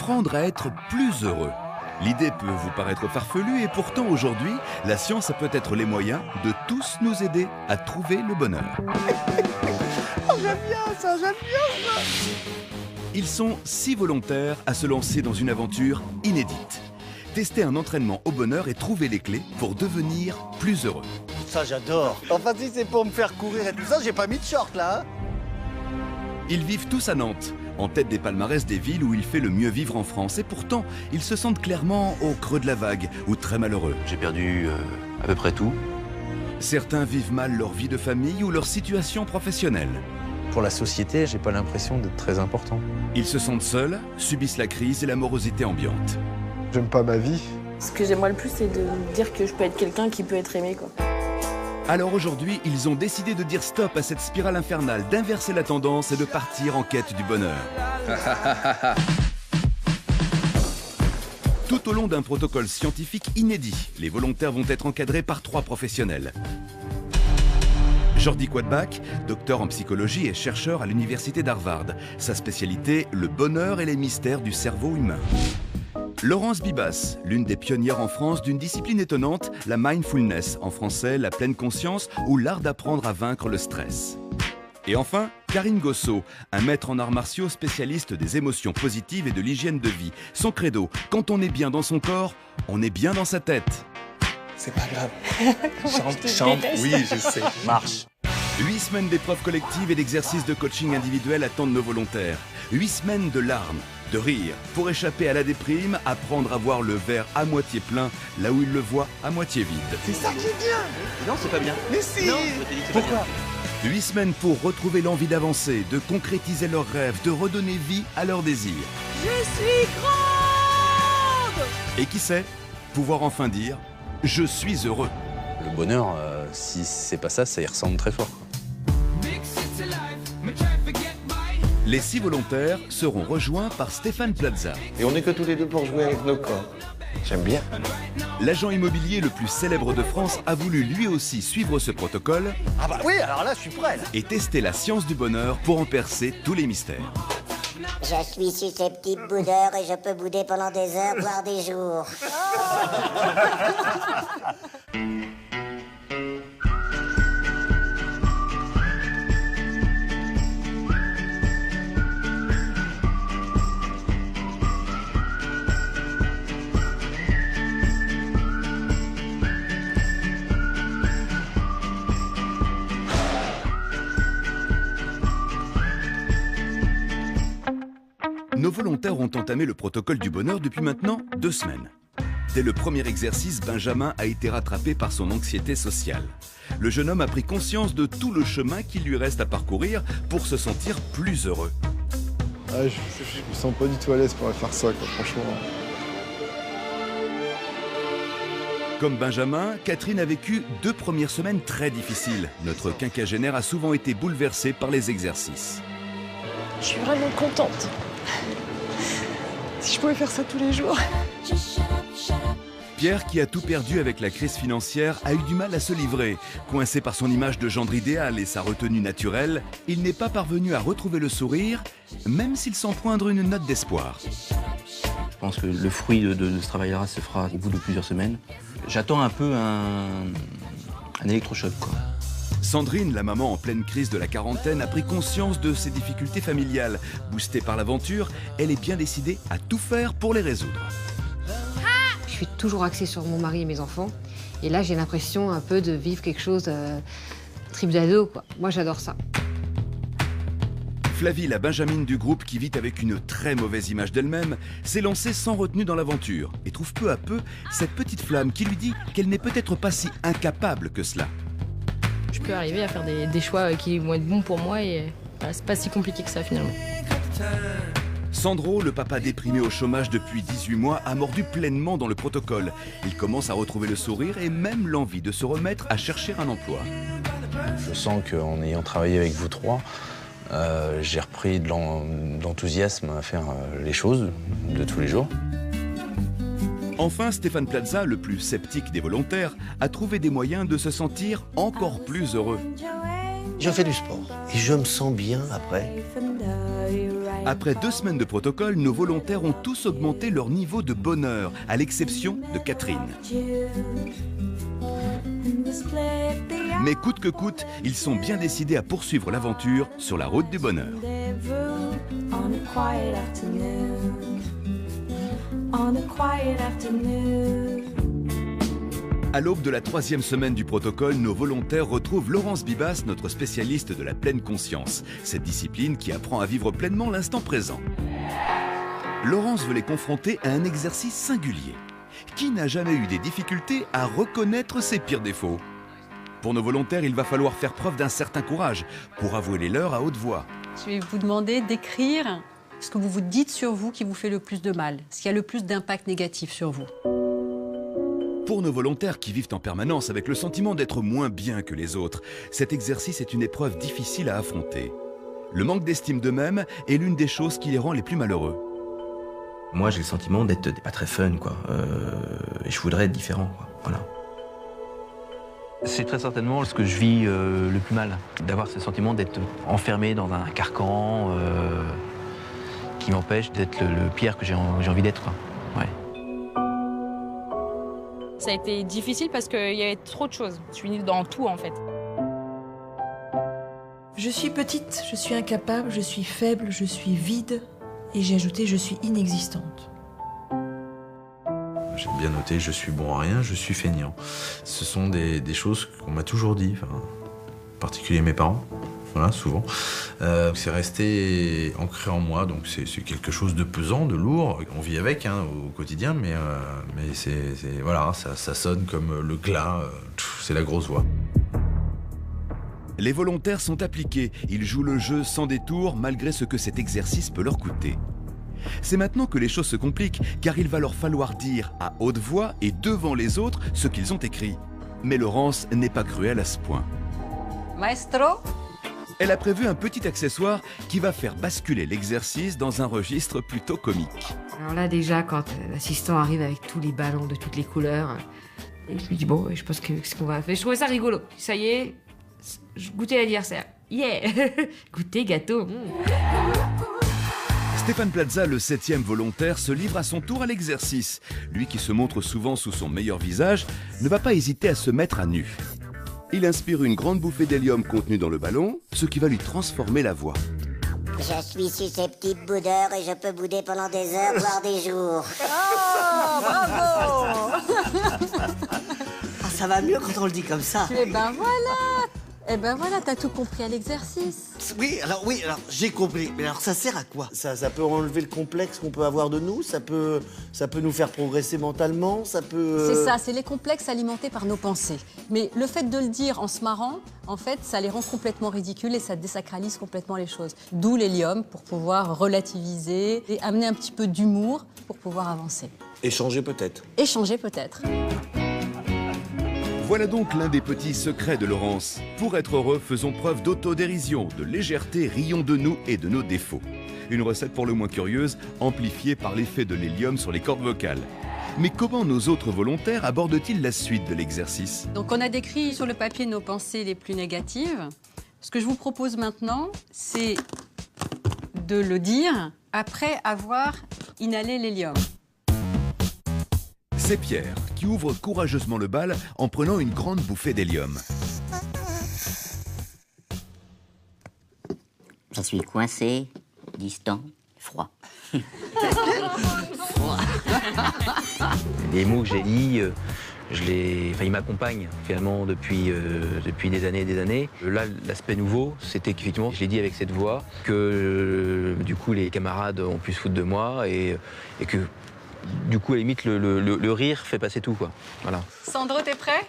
apprendre à être plus heureux. L'idée peut vous paraître farfelue et pourtant aujourd'hui, la science a peut-être les moyens de tous nous aider à trouver le bonheur. Oh, j'aime bien ça, j'aime bien ça. Ils sont 6 volontaires à se lancer dans une aventure inédite. Tester un entraînement au bonheur et trouver les clés pour devenir plus heureux. Ça j'adore. Enfin si c'est pour me faire courir et tout ça, j'ai pas mis de short là. Ils vivent tous à Nantes, en tête des palmarès des villes où il fait le mieux vivre en France. Et pourtant, ils se sentent clairement au creux de la vague ou très malheureux. J'ai perdu à peu près tout. Certains vivent mal leur vie de famille ou leur situation professionnelle. Pour la société, j'ai pas l'impression d'être très important. Ils se sentent seuls, subissent la crise et la morosité ambiante. J'aime pas ma vie. Ce que j'aimerais le plus, c'est de dire que je peux être quelqu'un qui peut être aimé, quoi. Alors aujourd'hui, ils ont décidé de dire stop à cette spirale infernale, d'inverser la tendance et de partir en quête du bonheur. Tout au long d'un protocole scientifique inédit, les volontaires vont être encadrés par 3 professionnels. Jordi Quadbach, docteur en psychologie et chercheur à l'université d'Harvard. Sa spécialité, le bonheur et les mystères du cerveau humain. Laurence Bibas, l'une des pionnières en France d'une discipline étonnante, la mindfulness, en français la pleine conscience ou l'art d'apprendre à vaincre le stress. Et enfin, Karine Gosso, un maître en arts martiaux spécialiste des émotions positives et de l'hygiène de vie. Son credo, quand on est bien dans son corps, on est bien dans sa tête. C'est pas grave. Chante. Oui, je sais. Marche. 8 semaines d'épreuves collectives et d'exercices de coaching individuel attendent nos volontaires. 8 semaines de larmes, de rire, pour échapper à la déprime, apprendre à voir le verre à moitié plein, là où ils le voient à moitié vide. C'est ça qui est bien. Non, c'est pas bien. Mais si. Non, je t'ai dit que c'est pas Pourquoi? 8 semaines pour retrouver l'envie d'avancer, de concrétiser leurs rêves, de redonner vie à leurs désirs. Je suis grande! Et qui sait, pouvoir enfin dire « Je suis heureux ». Le bonheur, si c'est pas ça, ça y ressemble très fort. Les 6 volontaires seront rejoints par Stéphane Plaza. Et on est que tous les deux pour jouer avec nos corps. J'aime bien. L'agent immobilier le plus célèbre de France a voulu lui aussi suivre ce protocole Ah bah oui, alors là je suis prêt là. et tester la science du bonheur pour en percer tous les mystères. Je suis susceptible boudeur et je peux bouder pendant des heures, voire des jours. Nos volontaires ont entamé le protocole du bonheur depuis maintenant 2 semaines. Dès le premier exercice, Benjamin a été rattrapé par son anxiété sociale. Le jeune homme a pris conscience de tout le chemin qu'il lui reste à parcourir pour se sentir plus heureux. Ah, je me sens pas du tout à l'aise pour faire ça, quoi, franchement. Comme Benjamin, Catherine a vécu 2 premières semaines très difficiles. Notre quinquagénaire a souvent été bouleversé par les exercices. Je suis vraiment contente. Si je pouvais faire ça tous les jours. Pierre, qui a tout perdu avec la crise financière, a eu du mal à se livrer. Coincé par son image de gendre idéal et sa retenue naturelle, il n'est pas parvenu à retrouver le sourire, même s'il sent poindre une note d'espoir. Je pense que le fruit de ce travail-là se fera au bout de plusieurs semaines. J'attends un peu un électrochoc, quoi. Sandrine, la maman en pleine crise de la quarantaine, a pris conscience de ses difficultés familiales. Boostée par l'aventure, elle est bien décidée à tout faire pour les résoudre. Je suis toujours axée sur mon mari et mes enfants. Et là, j'ai l'impression un peu de vivre quelque chose trip d'ado, quoi. Moi, j'adore ça. Flavie, la benjamine du groupe qui vit avec une très mauvaise image d'elle-même, s'est lancée sans retenue dans l'aventure et trouve peu à peu cette petite flamme qui lui dit qu'elle n'est peut-être pas si incapable que cela. Je peux arriver à faire des choix qui vont être bons pour moi et c'est pas si compliqué que ça finalement. Sandro, le papa déprimé au chômage depuis 18 mois, a mordu pleinement dans le protocole. Il commence à retrouver le sourire et même l'envie de se remettre à chercher un emploi. Je sens qu'en ayant travaillé avec vous 3, j'ai repris de l'enthousiasme à faire les choses de tous les jours. Enfin, Stéphane Plaza, le plus sceptique des volontaires, a trouvé des moyens de se sentir encore plus heureux. Je fais du sport et je me sens bien après. Après 2 semaines de protocole, nos volontaires ont tous augmenté leur niveau de bonheur, à l'exception de Catherine. Mais coûte que coûte, ils sont bien décidés à poursuivre l'aventure sur la route du bonheur. À l'aube de la 3e semaine du protocole, nos volontaires retrouvent Laurence Bibas, notre spécialiste de la pleine conscience, cette discipline qui apprend à vivre pleinement l'instant présent. Laurence veut les confronter à un exercice singulier. Qui n'a jamais eu des difficultés à reconnaître ses pires défauts? Pour nos volontaires, il va falloir faire preuve d'un certain courage pour avouer les leurs à haute voix. Je vais vous demander d'écrire ce que vous vous dites sur vous qui vous fait le plus de mal, ce qui a le plus d'impact négatif sur vous. Pour nos volontaires qui vivent en permanence avec le sentiment d'être moins bien que les autres, cet exercice est une épreuve difficile à affronter. Le manque d'estime d'eux-mêmes est l'une des choses qui les rend les plus malheureux. Moi, j'ai le sentiment d'être pas très fun, quoi. Et je voudrais être différent, quoi. Voilà. C'est très certainement ce que je vis le plus mal, d'avoir ce sentiment d'être enfermé dans un carcan qui m'empêche d'être le pire que j'ai envie d'être, quoi. Ouais. Ça a été difficile parce qu'il y avait trop de choses. Je suis nulle dans tout, en fait. Je suis petite, je suis incapable, je suis faible, je suis vide. Et j'ai ajouté, je suis inexistante. J'ai bien noté, je suis bon à rien, je suis feignant. Ce sont des choses qu'on m'a toujours dit, en particulier mes parents, voilà, souvent. C'est resté ancré en moi, donc c'est quelque chose de pesant, de lourd. On vit avec au quotidien, mais voilà, ça sonne comme le glas, c'est la grosse voix. Les volontaires sont appliqués, ils jouent le jeu sans détour malgré ce que cet exercice peut leur coûter. C'est maintenant que les choses se compliquent car il va leur falloir dire à haute voix et devant les autres ce qu'ils ont écrit. Mais Laurence n'est pas cruelle à ce point. Maestro? Elle a prévu un petit accessoire qui va faire basculer l'exercice dans un registre plutôt comique. Alors là, déjà, quand l'assistant arrive avec tous les ballons de toutes les couleurs, je lui dis, bon, je pense que ce qu'on va faire. Je trouvais ça rigolo. Ça y est, goûter l'anniversaire. Yeah. Goûter gâteau. Stéphane Plaza, le 7e volontaire, se livre à son tour à l'exercice. Lui qui se montre souvent sous son meilleur visage, ne va pas hésiter à se mettre à nu. Il inspire une grande bouffée d'hélium contenue dans le ballon, ce qui va lui transformer la voix. Je suis susceptible boudeur et je peux bouder pendant des heures, voire des jours. Oh, bravo. Ça va mieux quand on le dit comme ça. Eh ben voilà! Eh ben voilà, t'as tout compris à l'exercice. Oui, alors j'ai compris. Mais alors ça sert à quoi? Ça peut enlever le complexe qu'on peut avoir de nous, ça peut nous faire progresser mentalement, ça peut... C'est ça, c'est les complexes alimentés par nos pensées. Mais le fait de le dire en se marrant, en fait, ça les rend complètement ridicules et ça désacralise complètement les choses. D'où l'hélium, pour pouvoir relativiser et amener un petit peu d'humour pour pouvoir avancer. Échanger peut-être. Échanger peut-être. Voilà donc l'un des petits secrets de Laurence. Pour être heureux, faisons preuve d'autodérision, de légèreté, rions de nous et de nos défauts. Une recette pour le moins curieuse, amplifiée par l'effet de l'hélium sur les cordes vocales. Mais comment nos autres volontaires abordent-ils la suite de l'exercice? Donc on a décrit sur le papier nos pensées les plus négatives. Ce que je vous propose maintenant, c'est de le dire après avoir inhalé l'hélium. C'est Pierre qui ouvre courageusement le bal en prenant une grande bouffée d'hélium. Je suis coincé, distant, froid. Les mots que j'ai dit, ils m'accompagnent finalement depuis des années et des années. Là, l'aspect nouveau, c'était qu'effectivement, je l'ai dit avec cette voix, que du coup, les camarades ont pu se foutre de moi et que du coup, à la limite, le rire fait passer tout, quoi. Voilà. Sandro, t'es prêt?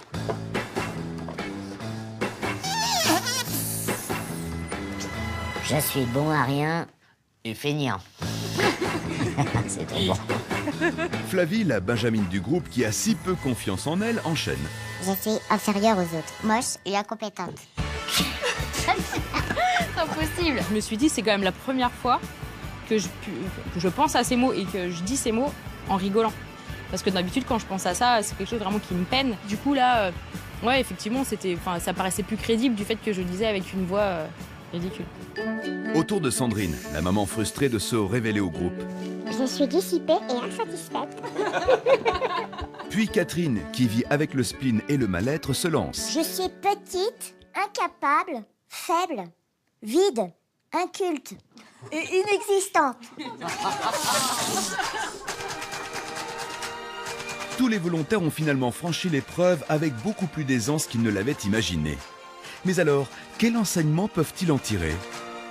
Je suis bon à rien et feignant. C'est trop bon. Flavie, la benjamine du groupe qui a si peu confiance en elle, enchaîne. Je suis inférieure aux autres, moche et incompétente. C'est impossible. Je me suis dit, c'est quand même la première fois que je pense à ces mots et que je dis ces mots en rigolant. Parce que d'habitude, quand je pense à ça, c'est quelque chose vraiment qui me peine. Du coup, là, ouais, effectivement, ça paraissait plus crédible du fait que je disais avec une voix ridicule. Autour de Sandrine, la maman frustrée de se révéler au groupe. Je suis dissipée et insatisfaite. Puis Catherine, qui vit avec le spleen et le mal-être, se lance. Je suis petite, incapable, faible, vide, inculte et inexistante. Tous les volontaires ont finalement franchi l'épreuve avec beaucoup plus d'aisance qu'ils ne l'avaient imaginé. Mais alors, quel enseignement peuvent-ils en tirer ?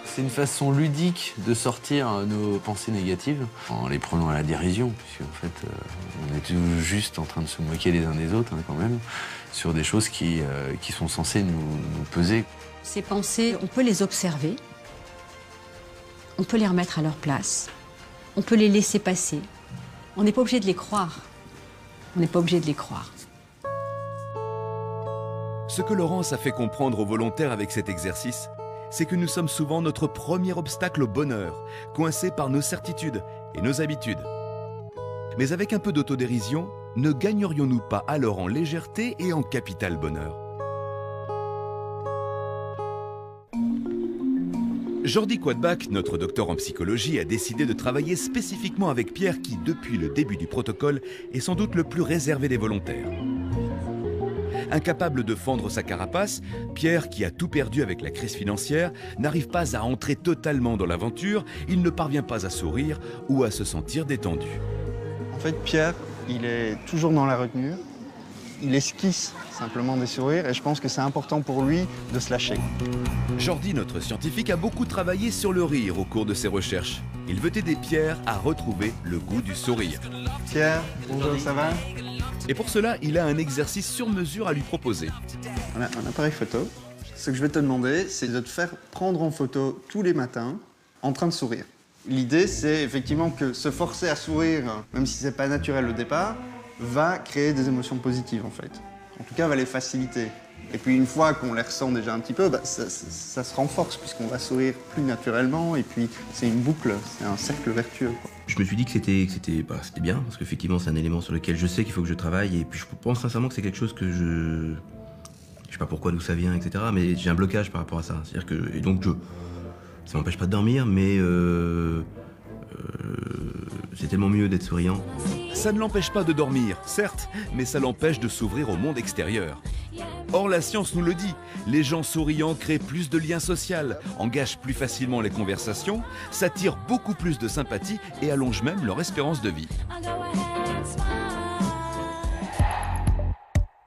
C'est une façon ludique de sortir nos pensées négatives en les prenant à la dérision, puisqu'en fait, on est tout juste en train de se moquer les uns des autres, quand même, sur des choses qui sont censées nous peser. Ces pensées, on peut les observer, on peut les remettre à leur place, on peut les laisser passer. On n'est pas obligé de les croire. On n'est pas obligé de les croire. Ce que Laurence a fait comprendre aux volontaires avec cet exercice, c'est que nous sommes souvent notre premier obstacle au bonheur, coincés par nos certitudes et nos habitudes. Mais avec un peu d'autodérision, ne gagnerions-nous pas alors en légèreté et en capital bonheur ? Jordi Quadbach, notre docteur en psychologie, a décidé de travailler spécifiquement avec Pierre qui, depuis le début du protocole, est sans doute le plus réservé des volontaires. Incapable de fendre sa carapace, Pierre, qui a tout perdu avec la crise financière, n'arrive pas à entrer totalement dans l'aventure, il ne parvient pas à sourire ou à se sentir détendu. En fait, Pierre, il est toujours dans la retenue. Il esquisse simplement des sourires et je pense que c'est important pour lui de se lâcher. Jordi, notre scientifique, a beaucoup travaillé sur le rire au cours de ses recherches. Il veut aider Pierre à retrouver le goût du sourire. Pierre, bonjour, ça va ? Et pour cela, il a un exercice sur mesure à lui proposer. On a un appareil photo. Ce que je vais te demander, c'est de te faire prendre en photo tous les matins en train de sourire. L'idée, c'est effectivement que se forcer à sourire, même si c'est pas naturel au départ, va créer des émotions positives en fait. En tout cas, va les faciliter. Et puis une fois qu'on les ressent déjà un petit peu, ça se renforce puisqu'on va sourire plus naturellement et puis c'est une boucle, c'est un cercle vertueux, quoi. Je me suis dit que c'était bien, parce qu'effectivement c'est un élément sur lequel je sais qu'il faut que je travaille et puis je pense sincèrement que c'est quelque chose que je sais pas pourquoi, d'où ça vient, etc. Mais j'ai un blocage par rapport à ça. C'est-à-dire que, et donc ça m'empêche pas de dormir, mais c'est tellement mieux d'être souriant. Ça ne l'empêche pas de dormir, certes, mais ça l'empêche de s'ouvrir au monde extérieur. Or, la science nous le dit, les gens souriants créent plus de liens sociaux, engagent plus facilement les conversations, s'attirent beaucoup plus de sympathie et allongent même leur espérance de vie.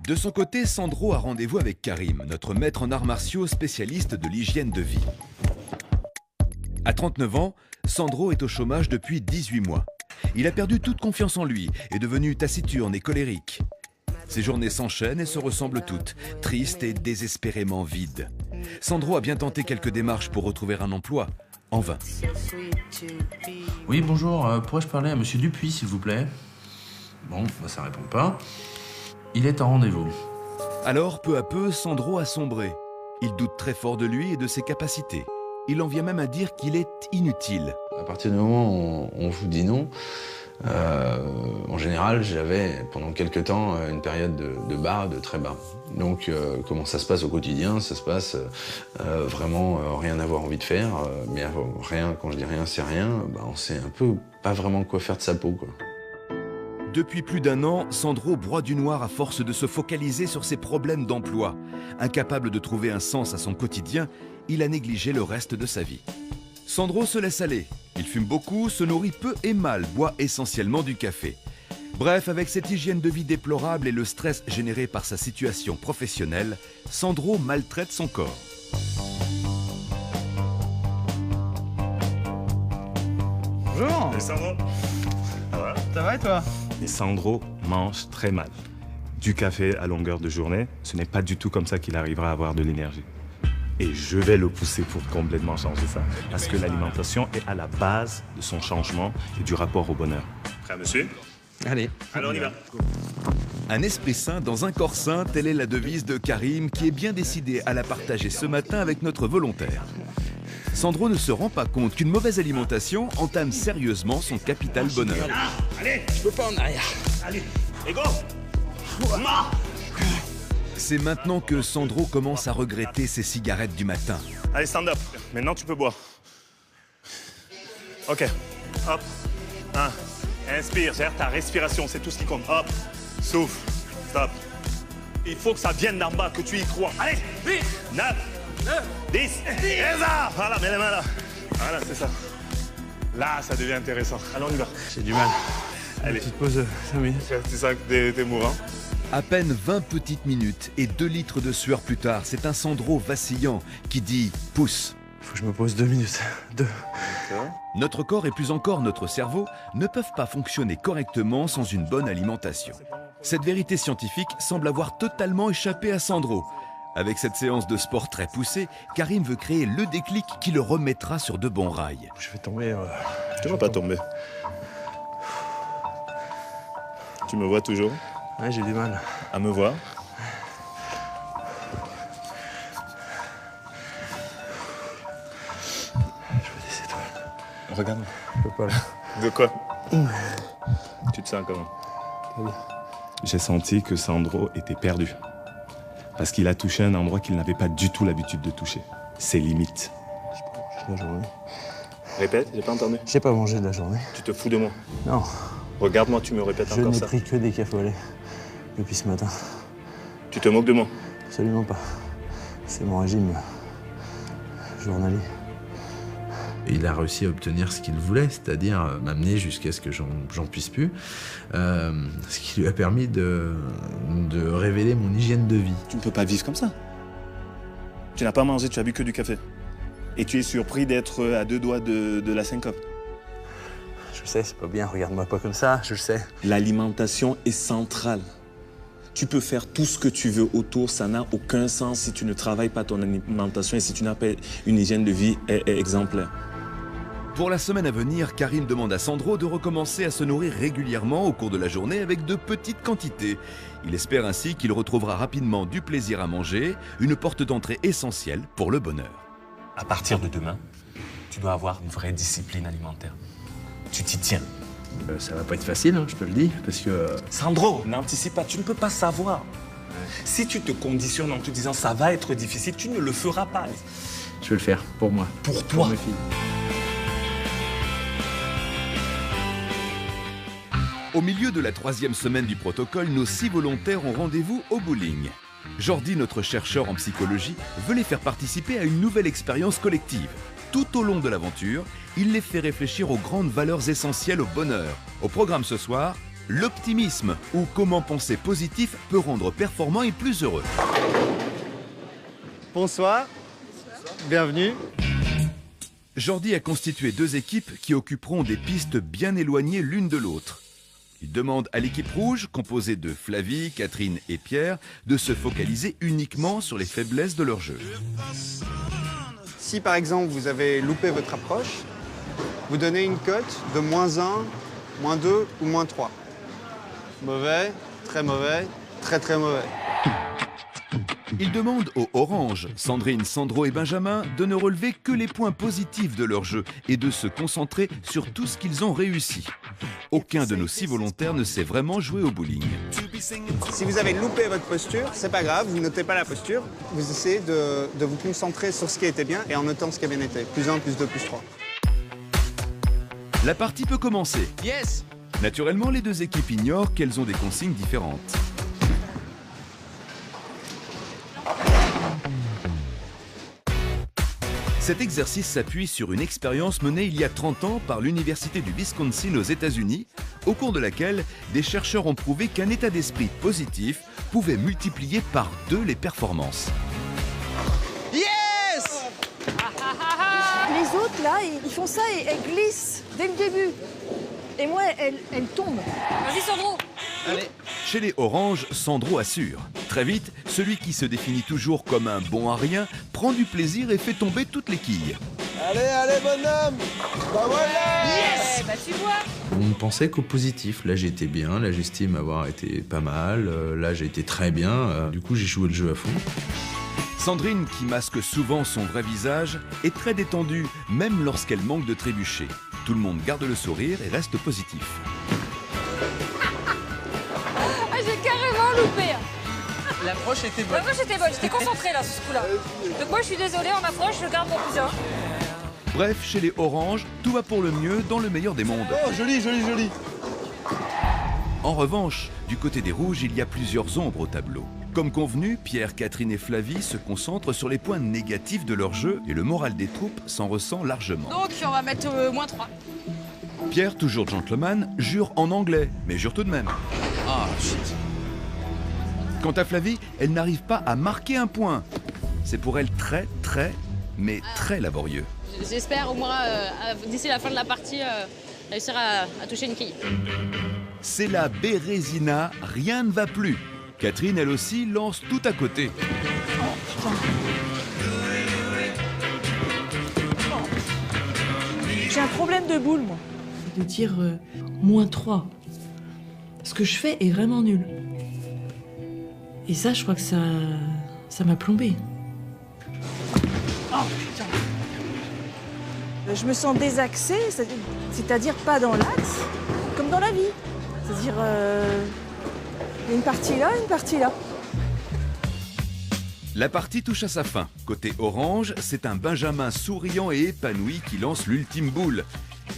De son côté, Sandro a rendez-vous avec Karim, notre maître en arts martiaux spécialiste de l'hygiène de vie. À 39 ans, Sandro est au chômage depuis 18 mois. Il a perdu toute confiance en lui, est devenu taciturne et colérique. Ses journées s'enchaînent et se ressemblent toutes, tristes et désespérément vides. Sandro a bien tenté quelques démarches pour retrouver un emploi, en vain. Oui, bonjour, pourrais-je parler à monsieur Dupuis, s'il vous plaît? Bon, ça répond pas. Il est en rendez-vous. Alors, peu à peu, Sandro a sombré. Il doute très fort de lui et de ses capacités. Il en vient même à dire qu'il est inutile. À partir du moment où on vous dit non, en général, j'avais pendant quelques temps une période de bas, de très bas. Donc, comment ça se passe au quotidien? Ça se passe vraiment rien avoir envie de faire. Mais rien, quand je dis rien, c'est rien. On sait un peu pas vraiment quoi faire de sa peau, quoi. Depuis plus d'un an, Sandro broie du noir à force de se focaliser sur ses problèmes d'emploi. Incapable de trouver un sens à son quotidien, il a négligé le reste de sa vie. Sandro se laisse aller. Il fume beaucoup, se nourrit peu et mal, boit essentiellement du café. Bref, avec cette hygiène de vie déplorable et le stress généré par sa situation professionnelle, Sandro maltraite son corps. Bonjour. Et Sandro. Ça va et toi? Et Sandro mange très mal. Du café à longueur de journée, ce n'est pas du tout comme ça qu'il arrivera à avoir de l'énergie. Et je vais le pousser pour complètement changer ça. Parce que l'alimentation est à la base de son changement et du rapport au bonheur. Prêt, monsieur? Allez. Alors on y va. Un esprit sain dans un corps sain, telle est la devise de Karim qui est bien décidé à la partager ce matin avec notre volontaire. Sandro ne se rend pas compte qu'une mauvaise alimentation entame sérieusement son capital bonheur. Allez, je peux pas en arrière. Allez, et go. C'est maintenant que Sandro commence à regretter ses cigarettes du matin. Allez, stand up. Maintenant, tu peux boire. OK. Hop. 1. Inspire, gère ta respiration, c'est tout ce qui compte. Hop. Souffle. Stop. Il faut que ça vienne d'en bas, que tu y crois. Allez, 8, 9, 10. Et ça. Voilà, mets les mains là. Voilà, c'est ça. Là, ça devient intéressant. Allons, on y va. J'ai du mal. Allez. Petite pause, 5 minutes. Tu sens que t'es mourant. À peine 20 petites minutes et 2 litres de sueur plus tard, c'est un Sandro vacillant qui dit « pousse ». Faut que je me pose 2 minutes. 2. Notre corps et plus encore notre cerveau ne peuvent pas fonctionner correctement sans une bonne alimentation. Cette vérité scientifique semble avoir totalement échappé à Sandro. Avec cette séance de sport très poussée, Karim veut créer le déclic qui le remettra sur de bons rails. Je vais tomber. Tu vas pas tomber. Tu me vois toujours? Ouais, j'ai du mal. À me voir? Je veux des étoiles. Regarde-moi. Je peux pas là. De quoi? Tu te sens comment? J'ai senti que Sandro était perdu. Parce qu'il a touché un endroit qu'il n'avait pas du tout l'habitude de toucher. Ses limites. J'ai pas mangé de la journée. Répète, j'ai pas entendu. J'ai pas mangé de la journée. Tu te fous de moi? Non. Regarde-moi, tu me répètes encore ça. Je n'ai pris que des cafés au lait depuis ce matin. Tu te moques de moi? Absolument pas. C'est mon régime journalier. Il a réussi à obtenir ce qu'il voulait, c'est-à-dire m'amener jusqu'à ce que j'en puisse plus, ce qui lui a permis de révéler mon hygiène de vie. Tu ne peux pas vivre comme ça. Tu n'as pas mangé, tu as bu que du café. Et tu es surpris d'être à 2 doigts de la syncope. Je sais, c'est pas bien, regarde-moi pas comme ça, je le sais. L'alimentation est centrale. Tu peux faire tout ce que tu veux autour, ça n'a aucun sens si tu ne travailles pas ton alimentation et si tu n'as pas une hygiène de vie exemplaire. Pour la semaine à venir, Karim demande à Sandro de recommencer à se nourrir régulièrement au cours de la journée avec de petites quantités. Il espère ainsi qu'il retrouvera rapidement du plaisir à manger, une porte d'entrée essentielle pour le bonheur. À partir de demain, tu dois avoir une vraie discipline alimentaire. Tu t'y tiens. Ça va pas être facile, hein, je te le dis, parce que... Sandro, n'anticipe pas, tu ne peux pas savoir. Ouais. Si tu te conditionnes en te disant ça va être difficile, tu ne le feras pas. Je vais le faire, pour moi. Pour toi. Pour mes filles. Au milieu de la 3e semaine du protocole, nos 6 volontaires ont rendez-vous au bowling. Jordi, notre chercheur en psychologie, veut les faire participer à une nouvelle expérience collective. Tout au long de l'aventure, il les fait réfléchir aux grandes valeurs essentielles au bonheur. Au programme ce soir, l'optimisme, ou comment penser positif peut rendre performant et plus heureux. Bonsoir. Bienvenue. Jordi a constitué 2 équipes qui occuperont des pistes bien éloignées l'une de l'autre. Il demande à l'équipe rouge, composée de Flavie, Catherine et Pierre, de se focaliser uniquement sur les faiblesses de leur jeu. Si par exemple vous avez loupé votre approche, vous donnez une cote de -1, -2 ou -3. Mauvais, très mauvais, très très mauvais. Il demande aux Orange, Sandrine, Sandro et Benjamin, de ne relever que les points positifs de leur jeu et de se concentrer sur tout ce qu'ils ont réussi. Aucun de nos 6 volontaires ne sait vraiment jouer au bowling. Si vous avez loupé votre posture, c'est pas grave, vous notez pas la posture, vous essayez de vous concentrer sur ce qui a été bien et en notant ce qui a bien été. +1, +2, +3. La partie peut commencer. Yes! Naturellement, les 2 équipes ignorent qu'elles ont des consignes différentes. Cet exercice s'appuie sur une expérience menée il y a 30 ans par l'Université du Wisconsin aux États-Unis, au cours de laquelle des chercheurs ont prouvé qu'un état d'esprit positif pouvait multiplier par 2 les performances. Yes! Les autres, là, ils font ça et elles glissent dès le début. Et moi, elles tombent. Vas-y, Sandro! Allez. Chez les Oranges, Sandro assure. Très vite, celui qui se définit toujours comme un bon à rien prend du plaisir et fait tomber toutes les quilles. Allez, allez, bonhomme! Bah voilà! Yes! Bah tu vois! On ne pensait qu'au positif. Là, j'étais bien, là, j'estime avoir été pas mal, là, j'ai été très bien. Du coup, j'ai joué le jeu à fond. Sandrine, qui masque souvent son vrai visage, est très détendue, même lorsqu'elle manque de trébucher. Tout le monde garde le sourire et reste positif. Ah, j'ai carrément loupé! L'approche était bonne. L'approche était bonne, j'étais concentrée là sur ce coup-là. Donc moi je suis désolée, en approche, je garde mon cousin. Bref, chez les oranges, tout va pour le mieux dans le meilleur des mondes. Oh, joli, joli, joli. En revanche, du côté des rouges, il y a plusieurs ombres au tableau. Comme convenu, Pierre, Catherine et Flavie se concentrent sur les points négatifs de leur jeu et le moral des troupes s'en ressent largement. Donc on va mettre -3. Pierre, toujours gentleman, jure en anglais, mais jure tout de même. Ah, shit. Quant à Flavie, elle n'arrive pas à marquer un point. C'est pour elle très, mais très laborieux. J'espère au moins, d'ici la fin de la partie, réussir à toucher une quille. C'est la Bérésina, rien ne va plus. Catherine, elle aussi, lance tout à côté. J'ai un problème de boule, moi. De dire -3. Ce que je fais est vraiment nul. Et ça, je crois que ça m'a plombé. Oh, putain. Je me sens désaxée, c'est-à-dire pas dans l'axe, comme dans la vie. C'est-à-dire, il y a une partie là, une partie là. La partie touche à sa fin. Côté orange, c'est un Benjamin souriant et épanoui qui lance l'ultime boule.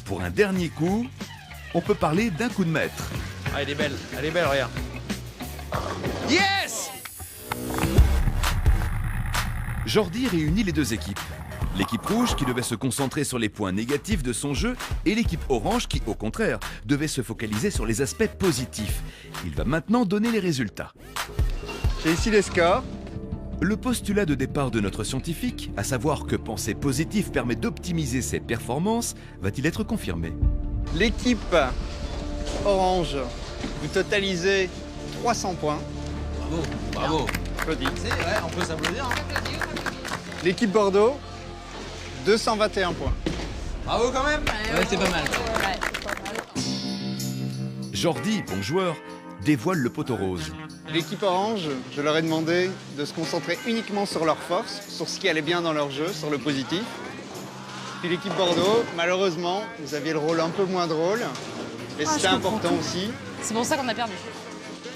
Pour un dernier coup, on peut parler d'un coup de maître. Ah, elle est belle, regarde. Yes! Jordi réunit les deux équipes. L'équipe rouge qui devait se concentrer sur les points négatifs de son jeu et l'équipe orange qui, au contraire, devait se focaliser sur les aspects positifs. Il va maintenant donner les résultats. Et ici les scores. Le postulat de départ de notre scientifique, à savoir que penser positif permet d'optimiser ses performances, va-t-il être confirmé? L'équipe orange, vous totalisez 300 points. Bravo, bravo. Applaudis. Ouais, on peut s'applaudir. Hein. L'équipe Bordeaux, 221 points. Bravo quand même. Ouais, c'est pas mal. Jordi, bon joueur, dévoile le poteau rose. L'équipe orange, je leur ai demandé de se concentrer uniquement sur leurs forces, sur ce qui allait bien dans leur jeu, sur le positif. Puis l'équipe Bordeaux, malheureusement, vous aviez le rôle un peu moins drôle, mais c'était important aussi. C'est pour ça qu'on a perdu.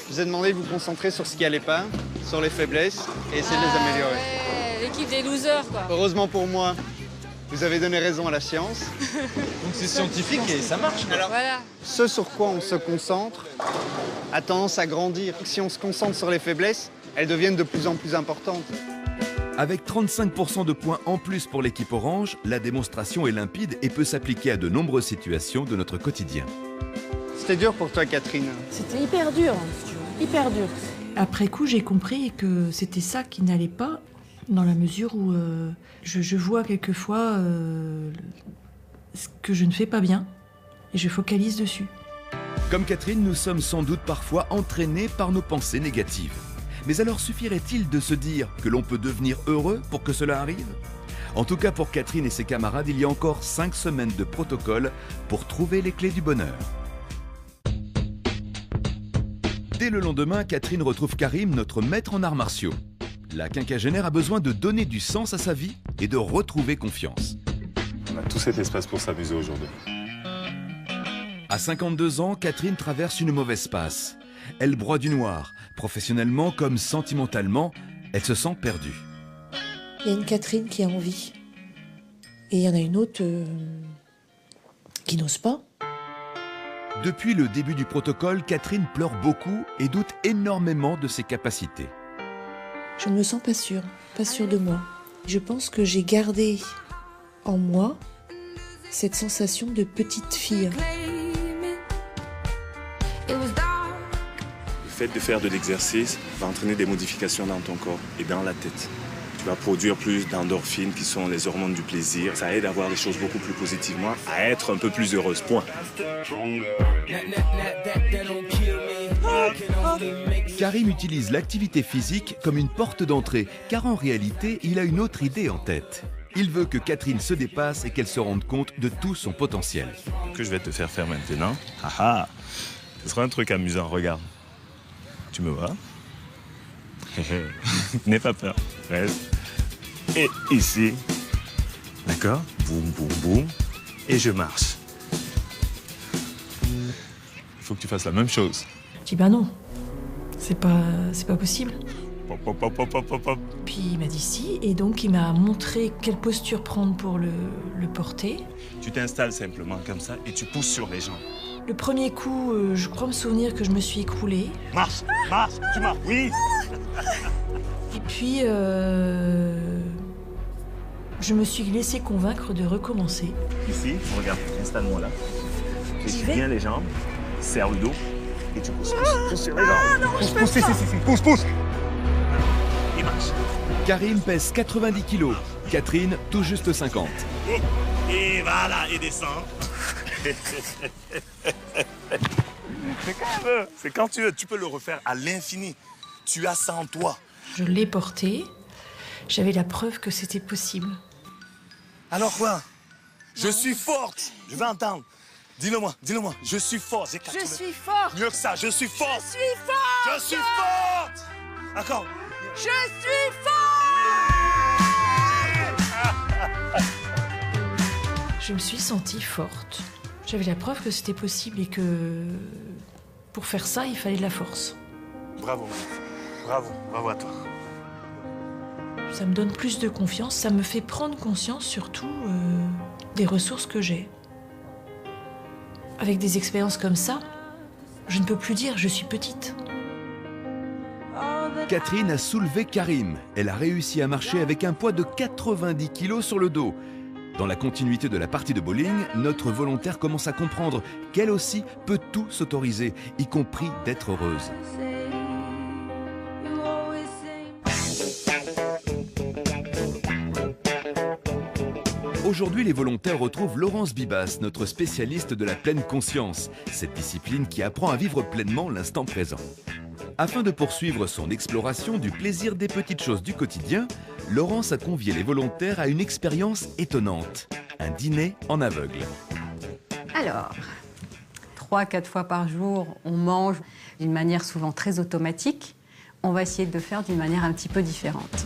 Je vous ai demandé de vous concentrer sur ce qui allait pas, sur les faiblesses, et essayer de les améliorer. Ouais, l'équipe des losers, quoi. Heureusement pour moi, vous avez donné raison à la science. Donc c'est scientifique et ça marche. Alors, voilà. Ce sur quoi on se concentre a tendance à grandir. Si on se concentre sur les faiblesses, elles deviennent de plus en plus importantes. Avec 35% de points en plus pour l'équipe orange, la démonstration est limpide et peut s'appliquer à de nombreuses situations de notre quotidien. C'était dur pour toi, Catherine. C'était hyper dur, hyper dur. Après coup, j'ai compris que c'était ça qui n'allait pas, dans la mesure où je vois quelquefois ce que je ne fais pas bien et je focalise dessus. Comme Catherine, nous sommes sans doute parfois entraînés par nos pensées négatives. Mais alors suffirait-il de se dire que l'on peut devenir heureux pour que cela arrive? En tout cas, pour Catherine et ses camarades, il y a encore 5 semaines de protocole pour trouver les clés du bonheur. Dès le lendemain, Catherine retrouve Karim, notre maître en arts martiaux. La quinquagénaire a besoin de donner du sens à sa vie et de retrouver confiance. On a tout cet espace pour s'amuser aujourd'hui. À 52 ans, Catherine traverse une mauvaise passe. Elle broie du noir. Professionnellement comme sentimentalement, elle se sent perdue. Il y a une Catherine qui a envie. Et il y en a une autre qui n'ose pas. Depuis le début du protocole, Catherine pleure beaucoup et doute énormément de ses capacités. Je ne me sens pas sûre de moi. Je pense que j'ai gardé en moi cette sensation de petite fille. Le fait de faire de l'exercice va entraîner des modifications dans ton corps et dans la tête. Tu vas produire plus d'endorphines qui sont les hormones du plaisir. Ça aide à voir les choses beaucoup plus positivement, à être un peu plus heureuse. Point. Karim utilise l'activité physique comme une porte d'entrée, car en réalité, il a une autre idée en tête. Il veut que Catherine se dépasse et qu'elle se rende compte de tout son potentiel. Ce que je vais te faire faire maintenant, ce sera un truc amusant, regarde. Tu me vois? N'aie pas peur. Reste. Et ici. D'accord? Boum, boum, boum. Et je marche. Il faut que tu fasses la même chose. Je dis bah non, c'est pas possible. Hop, hop, hop, hop, hop, hop, hop. Puis il m'a dit si, et donc il m'a montré quelle posture prendre pour le porter. Tu t'installes simplement comme ça et tu pousses sur les jambes. Le premier coup, je crois me souvenir que je me suis écroulée. Marche, marche, tu marches, oui. Et puis, je me suis laissée convaincre de recommencer. Ici, regarde, installe-moi là. Tu suis bien les jambes, serre le dos et tu pousses, pousse sur les jambes. Ah non, pousse, je pousse, peux pas. pousse, pousse. Et marche. Karim pèse 90 kilos. Catherine, tout juste 50. Et voilà, et descends. C'est quand tu veux, tu peux le refaire à l'infini. Tu as ça en toi. Je l'ai porté. J'avais la preuve que c'était possible. Alors quoi? Je suis forte. Je veux entendre. Dis-le-moi, dis-le-moi. Je suis forte. Je suis forte. Mieux que ça, je suis forte. Je suis forte. Je suis forte. D'accord. Je suis forte. Je me suis sentie forte. J'avais la preuve que c'était possible et que pour faire ça, il fallait de la force. Bravo, bravo, bravo à toi. Ça me donne plus de confiance, ça me fait prendre conscience surtout des ressources que j'ai. Avec des expériences comme ça, je ne peux plus dire je suis petite. Catherine a soulevé Karim. Elle a réussi à marcher avec un poids de 90 kilos sur le dos. Dans la continuité de la partie de bowling, notre volontaire commence à comprendre qu'elle aussi peut tout s'autoriser, y compris d'être heureuse. Aujourd'hui, les volontaires retrouvent Laurence Bibas, notre spécialiste de la pleine conscience, cette discipline qui apprend à vivre pleinement l'instant présent. Afin de poursuivre son exploration du plaisir des petites choses du quotidien, Laurence a convié les volontaires à une expérience étonnante, un dîner en aveugle. Alors, 3-4 fois par jour, on mange d'une manière souvent très automatique. On va essayer de le faire d'une manière un petit peu différente.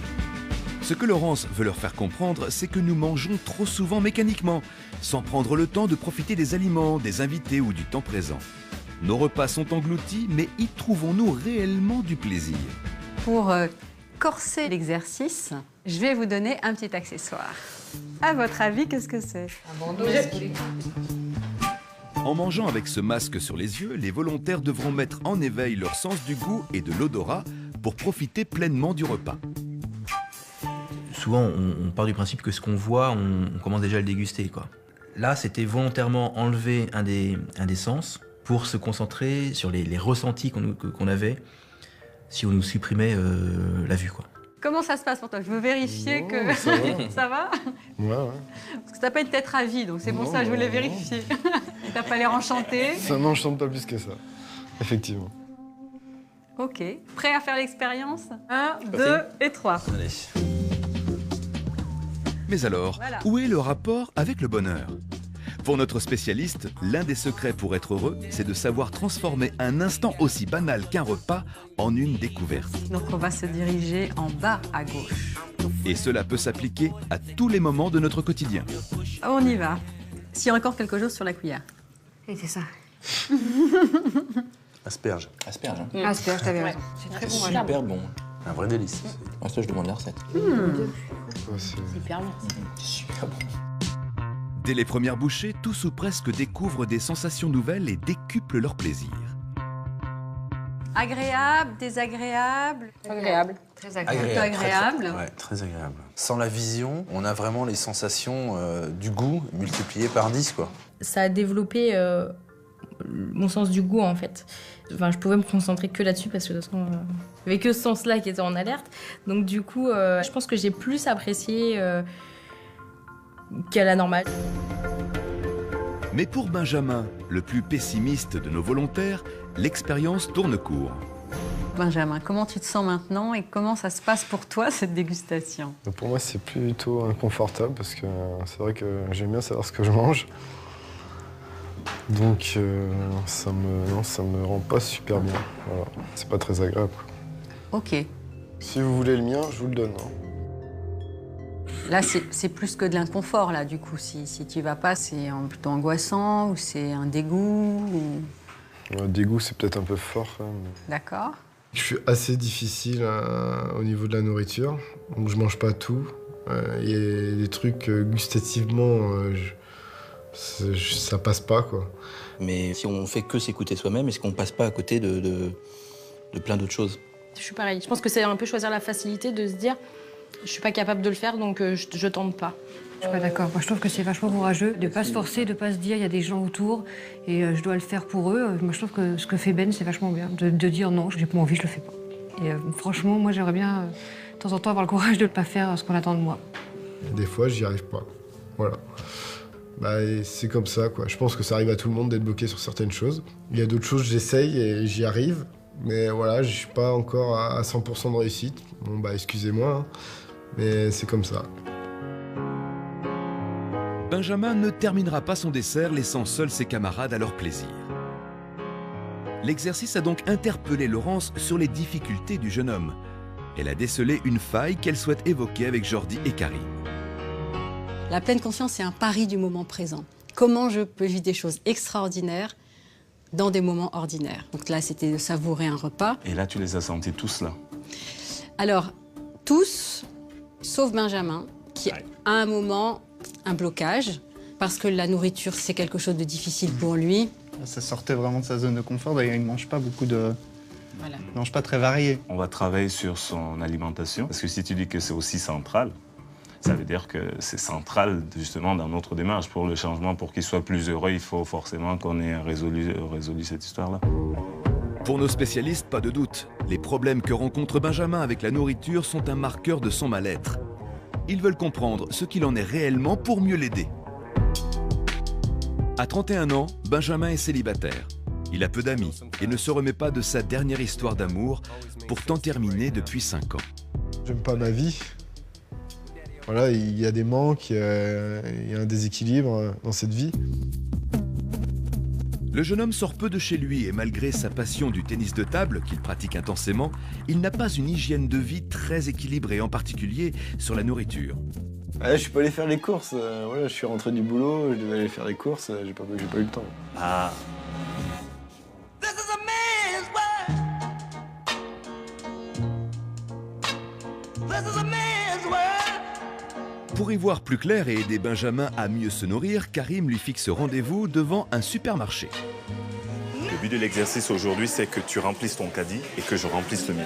Ce que Laurence veut leur faire comprendre, c'est que nous mangeons trop souvent mécaniquement, sans prendre le temps de profiter des aliments, des invités ou du temps présent. Nos repas sont engloutis, mais y trouvons-nous réellement du plaisir? Pour corser l'exercice, je vais vous donner un petit accessoire. À votre avis, qu'est-ce que c'est? Un bandeau. En mangeant avec ce masque sur les yeux, les volontaires devront mettre en éveil leur sens du goût et de l'odorat pour profiter pleinement du repas. Souvent, on part du principe que ce qu'on voit, on commence déjà à le déguster, quoi. Là, c'était volontairement enlever un des sens pour se concentrer sur les ressentis qu'on avait si on nous supprimait la vue, quoi. Comment ça se passe pour toi? Je veux vérifier que... Ça va. Ça va? Ouais. Parce que t'as pas une tête ravie, donc c'est pour ça que je voulais vérifier. T'as pas l'air enchanté. Ça n'enchante pas plus que ça, effectivement. Ok. Prêt à faire l'expérience? 1, 2 et 3. Allez. Mais alors, Voilà. où est le rapport avec le bonheur? Pour notre spécialiste, l'un des secrets pour être heureux, c'est de savoir transformer un instant aussi banal qu'un repas en une découverte. Donc on va se diriger en bas à gauche. Et cela peut s'appliquer à tous les moments de notre quotidien. On y va. S'il y a encore quelque chose sur la cuillère. Et c'est ça. Asperge. Asperge, hein. Asperge, t'avais raison. C'est très bon. voilà. Super bon. Un vrai délice. Moi, ça, je demande la recette. C'est hyper bon. Super bon. Dès les premières bouchées, tous ou presque découvrent des sensations nouvelles et décuplent leur plaisir. Agréable, désagréable. Agréable. Très agréable. Plutôt agréable. Ouais, très agréable. Sans la vision, on a vraiment les sensations du goût multipliées par 10, quoi. Ça a développé mon sens du goût, en fait. Enfin, je pouvais me concentrer que là-dessus parce que de toute façon, il n'y avait que ce sens-là qui était en alerte. Donc du coup, je pense que j'ai plus apprécié qu'à la normale. Mais pour Benjamin, le plus pessimiste de nos volontaires, l'expérience tourne court. Benjamin, comment tu te sens maintenant et comment ça se passe pour toi, cette dégustation? Pour moi, c'est plutôt inconfortable parce que c'est vrai que j'aime bien savoir ce que je mange. Donc, ça me rend pas super bien. Voilà. C'est pas très agréable. Ok. Si vous voulez le mien, je vous le donne. Là, c'est plus que de l'inconfort, là, du coup. Si tu vas pas, c'est plutôt angoissant ou c'est un dégoût ou... Le dégoût, c'est peut-être un peu fort. Quand même. D'accord. Je suis assez difficile au niveau de la nourriture, donc je mange pas tout. Il y a des trucs gustativement, ça passe pas, quoi. Mais si on fait que s'écouter soi-même, est-ce qu'on passe pas à côté de plein d'autres choses? Je suis pareil. Je pense que c'est un peu choisir la facilité de se dire je suis pas capable de le faire, donc je tente pas. Je suis pas d'accord. Moi, je trouve que c'est vachement courageux de pas se forcer, de pas se dire il y a des gens autour et je dois le faire pour eux. Moi, je trouve que ce que fait Ben, c'est vachement bien. De dire non, j'ai pas envie, je le fais pas. Et franchement, moi, j'aimerais bien de temps en temps avoir le courage de ne pas faire ce qu'on attend de moi. Des fois, j'y arrive pas. Voilà. C'est comme ça, quoi. Je pense que ça arrive à tout le monde d'être bloqué sur certaines choses. Il y a d'autres choses, j'essaye et j'y arrive. Mais voilà, je suis pas encore à 100% de réussite. Bon, excusez-moi, hein, mais c'est comme ça. Benjamin ne terminera pas son dessert, laissant seuls ses camarades à leur plaisir. L'exercice a donc interpellé Laurence sur les difficultés du jeune homme. Elle a décelé une faille qu'elle souhaite évoquer avec Jordi et Karim. La pleine conscience, c'est un pari du moment présent. Comment je peux vivre des choses extraordinaires dans des moments ordinaires. Donc là, c'était de savourer un repas. Et là, tu les as sentis tous là? Alors, tous, sauf Benjamin, qui a à un moment un blocage, parce que la nourriture, c'est quelque chose de difficile pour lui. Ça sortait vraiment de sa zone de confort. D'ailleurs, il ne mange pas beaucoup de... Voilà. Il ne mange pas très varié. On va travailler sur son alimentation, parce que si tu dis que c'est aussi central, ça veut dire que c'est central justement dans notre démarche. Pour le changement, pour qu'il soit plus heureux, il faut forcément qu'on ait résolu cette histoire-là. Pour nos spécialistes, pas de doute, les problèmes que rencontre Benjamin avec la nourriture sont un marqueur de son mal-être. Ils veulent comprendre ce qu'il en est réellement pour mieux l'aider. À 31 ans, Benjamin est célibataire. Il a peu d'amis et ne se remet pas de sa dernière histoire d'amour, pourtant terminée depuis 5 ans. J'aime pas ma vie. Voilà, il y a des manques, il y a un déséquilibre dans cette vie. Le jeune homme sort peu de chez lui et malgré sa passion du tennis de table, qu'il pratique intensément, il n'a pas une hygiène de vie très équilibrée, en particulier sur la nourriture. Je suis pas allé faire les courses, voilà, je suis rentré du boulot, je devais aller faire les courses, j'ai pas eu le temps. Ah. Pour y voir plus clair et aider Benjamin à mieux se nourrir, Karim lui fixe rendez-vous devant un supermarché. Le but de l'exercice aujourd'hui, c'est que tu remplisses ton caddie et que je remplisse le mien.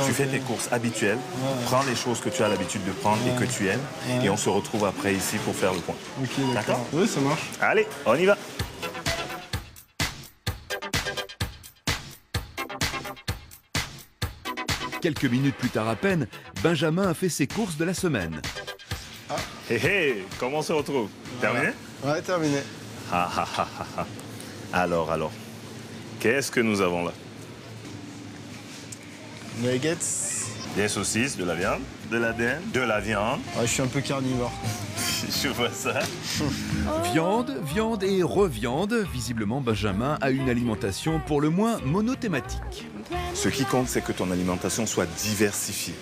Tu fais tes courses habituelles, prends les choses que tu as l'habitude de prendre et que tu aimes, et on se retrouve après ici pour faire le point. Ok, d'accord. Oui, ça marche. Allez, on y va. Quelques minutes plus tard à peine, Benjamin a fait ses courses de la semaine. Hé hé, comment on se retrouve? Terminé? Ouais, terminé. Alors, qu'est-ce que nous avons là? Nuggets. Des saucisses, de la viande, de l'ADN, de la viande. Ouais, je suis un peu carnivore. Je vois ça. Viande et reviande. Visiblement, Benjamin a une alimentation pour le moins monothématique. Ce qui compte, c'est que ton alimentation soit diversifiée.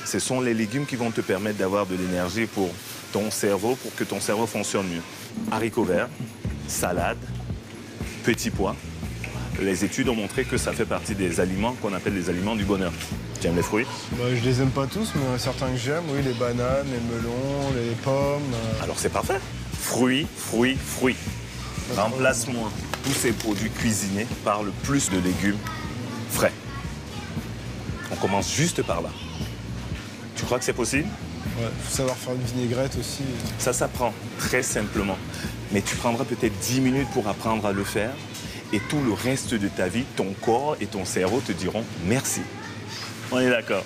Ce sont les légumes qui vont te permettre d'avoir de l'énergie pour ton cerveau, pour que ton cerveau fonctionne mieux. Haricots verts, salade, petits pois. Les études ont montré que ça fait partie des aliments qu'on appelle les aliments du bonheur. Tu aimes les fruits? Je les aime pas tous, mais certains que j'aime, oui, les bananes, les melons, les pommes. Alors c'est parfait. Fruits. Remplace-moi tous ces produits cuisinés par le plus de légumes frais. On commence juste par là. Tu crois que c'est possible? Ouais, faut savoir faire une vinaigrette aussi. Ça s'apprend très simplement. Mais tu prendras peut-être 10 minutes pour apprendre à le faire. Et tout le reste de ta vie, ton corps et ton cerveau te diront merci. On est d'accord.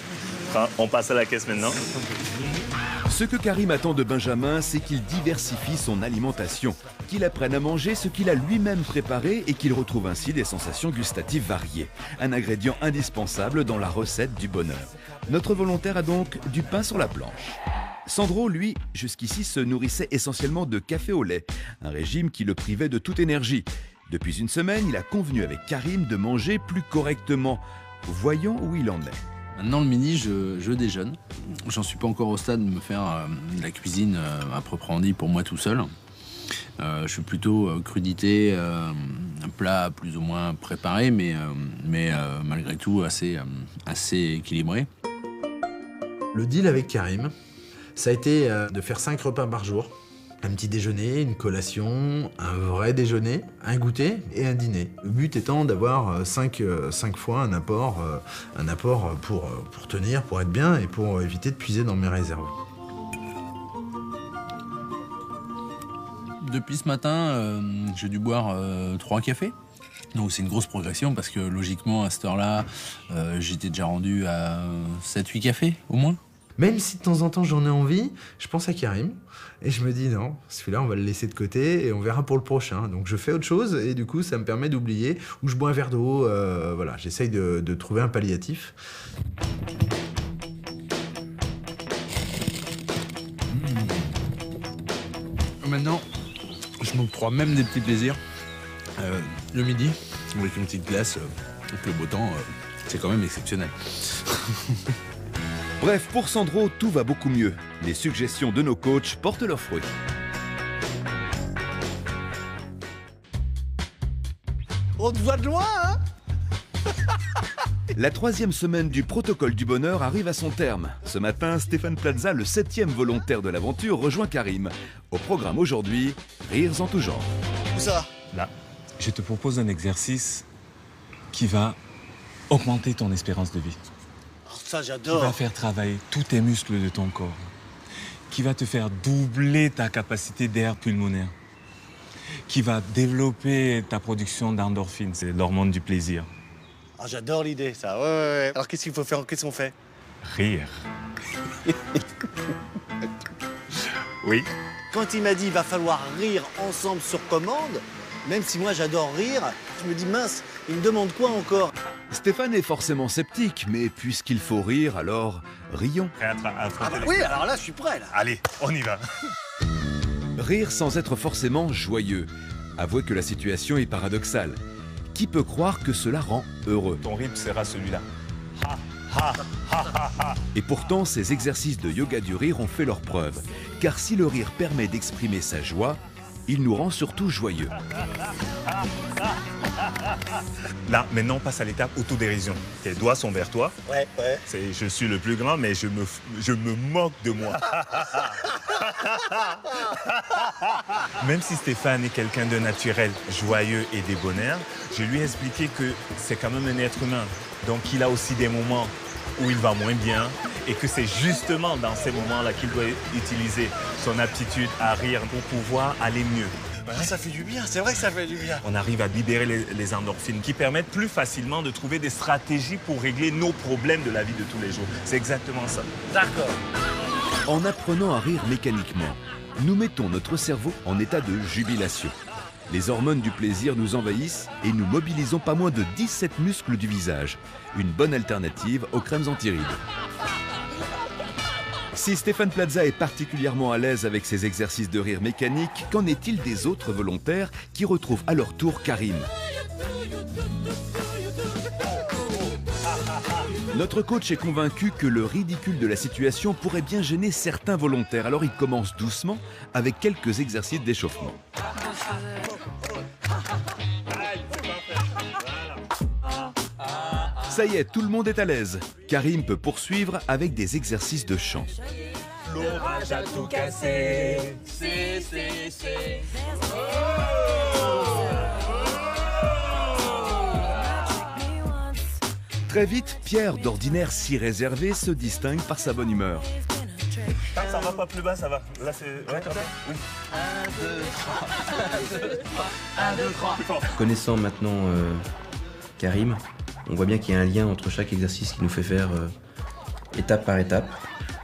On passe à la caisse maintenant. Ce que Karim attend de Benjamin, c'est qu'il diversifie son alimentation, qu'il apprenne à manger ce qu'il a lui-même préparé et qu'il retrouve ainsi des sensations gustatives variées. Un ingrédient indispensable dans la recette du bonheur. Notre volontaire a donc du pain sur la planche. Sandro, lui, jusqu'ici se nourrissait essentiellement de café au lait, un régime qui le privait de toute énergie. Depuis une semaine, il a convenu avec Karim de manger plus correctement. Voyons où il en est. Maintenant, le midi, je déjeune. J'en suis pas encore au stade de me faire de la cuisine à proprement dit pour moi tout seul. Je suis plutôt crudité, plat plus ou moins préparé, mais malgré tout assez équilibré. Le deal avec Karim, ça a été de faire 5 repas par jour. Un petit déjeuner, une collation, un vrai déjeuner, un goûter et un dîner. Le but étant d'avoir 5 fois un apport pour tenir, pour être bien et pour éviter de puiser dans mes réserves. Depuis ce matin, j'ai dû boire 3 cafés. Donc c'est une grosse progression parce que logiquement, à cette heure-là, j'étais déjà rendu à 7-8 cafés au moins. Même si de temps en temps j'en ai envie, je pense à Karim et je me dis non, celui-là on va le laisser de côté et on verra pour le prochain. Donc je fais autre chose et du coup ça me permet d'oublier, ou je bois un verre d'eau, voilà, j'essaye de trouver un palliatif. Maintenant, je m'octroie même des petits plaisirs. Le midi, avec une petite glace, avec le beau temps, c'est quand même exceptionnel. Bref, pour Sandro, tout va beaucoup mieux. Les suggestions de nos coachs portent leurs fruits. On te voit de loin, hein? La 3e semaine du protocole du bonheur arrive à son terme. Ce matin, Stéphane Plaza, le 7e volontaire de l'aventure, rejoint Karim. Au programme aujourd'hui, rires en tout genre. Où ça? Là, je te propose un exercice qui va augmenter ton espérance de vie. Oh, ça, Qui j'adore. va faire travailler tous tes muscles de ton corps. Qui va te faire doubler ta capacité d'air pulmonaire. Qui va développer ta production d'endorphines, c'est l'hormone du plaisir. Ah, j'adore l'idée, ça. Ouais. Alors, qu'est-ce qu'il faut faire? Qu'est-ce qu'on fait? Rire. Oui. Quand il m'a dit il va falloir rire ensemble sur commande, même si moi j'adore rire, je me dis mince, il me demande quoi encore? Stéphane est forcément sceptique, mais puisqu'il faut rire, alors rions. Ah bah oui, alors là, je suis prêt, là. Allez, on y va. Rire sans être forcément joyeux. Avouez que la situation est paradoxale. Qui peut croire que cela rend heureux? Ton rythme sera celui-là. Et pourtant, ces exercices de yoga du rire ont fait leur preuve. Car si le rire permet d'exprimer sa joie, il nous rend surtout joyeux. Là, maintenant, on passe à l'étape autodérision. Tes doigts sont vers toi. Ouais. Je suis le plus grand, mais je me moque de moi. Même si Stéphane est quelqu'un de naturel, joyeux et débonnaire, je lui ai expliqué que c'est quand même un être humain. Donc, il a aussi des moments où il va moins bien et que c'est justement dans ces moments-là qu'il doit utiliser son aptitude à rire pour pouvoir aller mieux. Bah, ça fait du bien, c'est vrai que ça fait du bien. On arrive à libérer les endorphines qui permettent plus facilement de trouver des stratégies pour régler nos problèmes de la vie de tous les jours. C'est exactement ça. D'accord. En apprenant à rire mécaniquement, nous mettons notre cerveau en état de jubilation. Les hormones du plaisir nous envahissent et nous mobilisons pas moins de 17 muscles du visage. Une bonne alternative aux crèmes anti-rides. Si Stéphane Plaza est particulièrement à l'aise avec ses exercices de rire mécanique, qu'en est-il des autres volontaires qui retrouvent à leur tour Karim? Notre coach est convaincu que le ridicule de la situation pourrait bien gêner certains volontaires, alors il commence doucement avec quelques exercices d'échauffement. Ça y est, tout le monde est à l'aise. Karim peut poursuivre avec des exercices de chant. L'orage a tout cassé. C'est. Très vite, Pierre, d'ordinaire si réservé, se distingue par sa bonne humeur. Ça va pas plus bas, ça va. Là, c'est... Ouais, comme ça? Oui. 1, 2, 3. Connaissant maintenant Karim, on voit bien qu'il y a un lien entre chaque exercice qu'il nous fait faire étape par étape,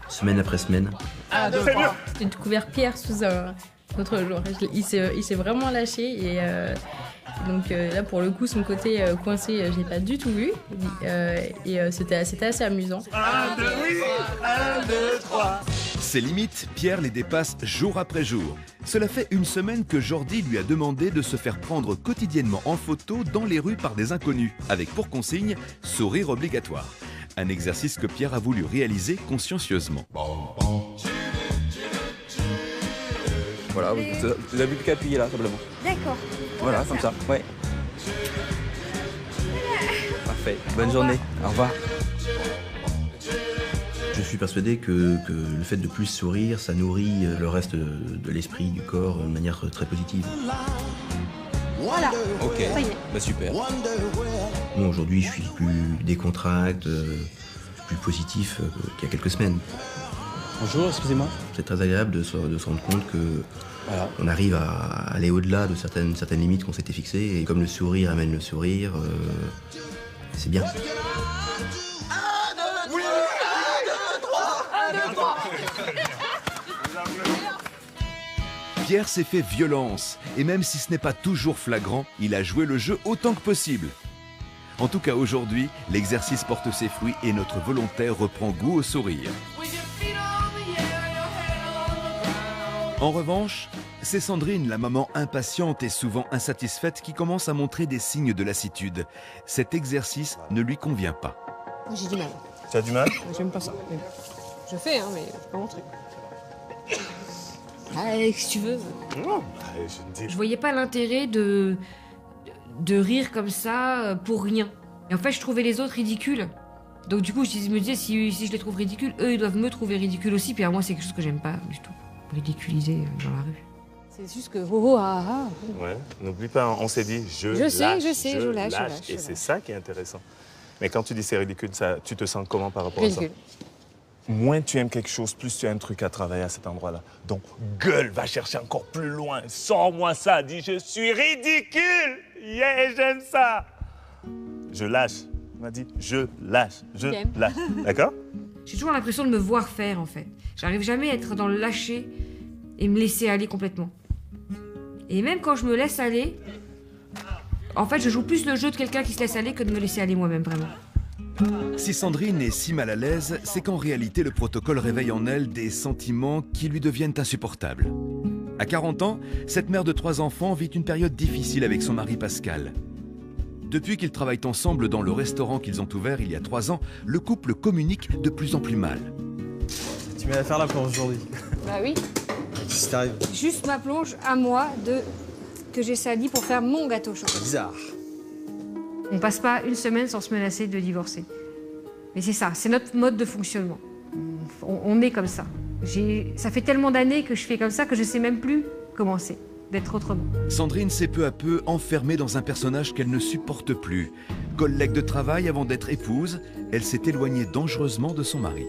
semaine après semaine. 1, 2, 3. J'ai découvert Pierre sous un autre jour. Il s'est vraiment lâché et donc là pour le coup son côté coincé je l'ai pas du tout vu et c'était assez amusant. 1, 2, 3. Ses limites, Pierre les dépasse jour après jour. Cela fait une semaine que Jordi lui a demandé de se faire prendre quotidiennement en photo dans les rues par des inconnus, avec pour consigne sourire obligatoire. Un exercice que Pierre a voulu réaliser consciencieusement. Voilà, vous n'avez plus qu'à appuyer là, simplement. D'accord. Voilà, comme ça, ouais. Parfait. Bonne journée. Au revoir. Je suis persuadé que le fait de plus sourire, ça nourrit le reste de l'esprit, du corps, de manière très positive. Voilà. Ok, Ça y est. bah super. Moi aujourd'hui je suis plus décontracté, plus positif qu'il y a quelques semaines. Bonjour, excusez-moi. C'est très agréable de se rendre compte que on arrive à aller au-delà de certaines limites qu'on s'était fixées. Et comme le sourire amène le sourire, c'est bien. Pierre s'est fait violence, et même si ce n'est pas toujours flagrant, il a joué le jeu autant que possible. En tout cas aujourd'hui, l'exercice porte ses fruits et notre volontaire reprend goût au sourire. En revanche, c'est Sandrine, la maman impatiente et souvent insatisfaite, qui commence à montrer des signes de lassitude. Cet exercice ne lui convient pas. J'ai du mal. Tu as du mal? J'aime pas ça. Mais je fais, hein, mais c'est pas mon truc. Ah, si tu veux. Non, Je voyais pas l'intérêt de rire comme ça pour rien. Et en fait, je trouvais les autres ridicules. Donc du coup, je me disais, si je les trouve ridicules, eux, ils doivent me trouver ridicule aussi. Puis à moi, c'est quelque chose que j'aime pas du tout. Ridiculiser dans la rue. C'est juste que oh, ah, ah. Ouais, n'oublie pas, on s'est dit je sais, lâche, je lâche. Et c'est ça qui est intéressant. Mais quand tu dis c'est ridicule, ça, tu te sens comment par rapport à ça? Moins tu aimes quelque chose, plus tu as un truc à travailler à cet endroit-là. Donc, gueule, va chercher encore plus loin. Sors-moi ça, dis je suis ridicule. Yeah, j'aime ça. Je lâche. On m'a dit je lâche, je lâche. D'accord? J'ai toujours l'impression de me voir faire, en fait. J'arrive jamais à être dans le lâcher et me laisser aller complètement. Et même quand je me laisse aller, en fait, je joue plus le jeu de quelqu'un qui se laisse aller que de me laisser aller moi-même, vraiment. Si Sandrine est si mal à l'aise, c'est qu'en réalité le protocole réveille en elle des sentiments qui lui deviennent insupportables. À 40 ans, cette mère de 3 enfants vit une période difficile avec son mari Pascal. Depuis qu'ils travaillent ensemble dans le restaurant qu'ils ont ouvert il y a 3 ans, le couple communique de plus en plus mal. Tu viens à faire la planche aujourd'hui. Bah oui. Qu'est-ce qui t'arrive? Juste ma plonge à moi que j'ai sali pour faire mon gâteau au chocolat. Bizarre. On passe pas une semaine sans se menacer de divorcer. Mais c'est ça, c'est notre mode de fonctionnement. On est comme ça. Ça fait tellement d'années que je fais comme ça que je sais même plus comment c'est d'être autrement. Sandrine s'est peu à peu enfermée dans un personnage qu'elle ne supporte plus. Collègue de travail avant d'être épouse, elle s'est éloignée dangereusement de son mari.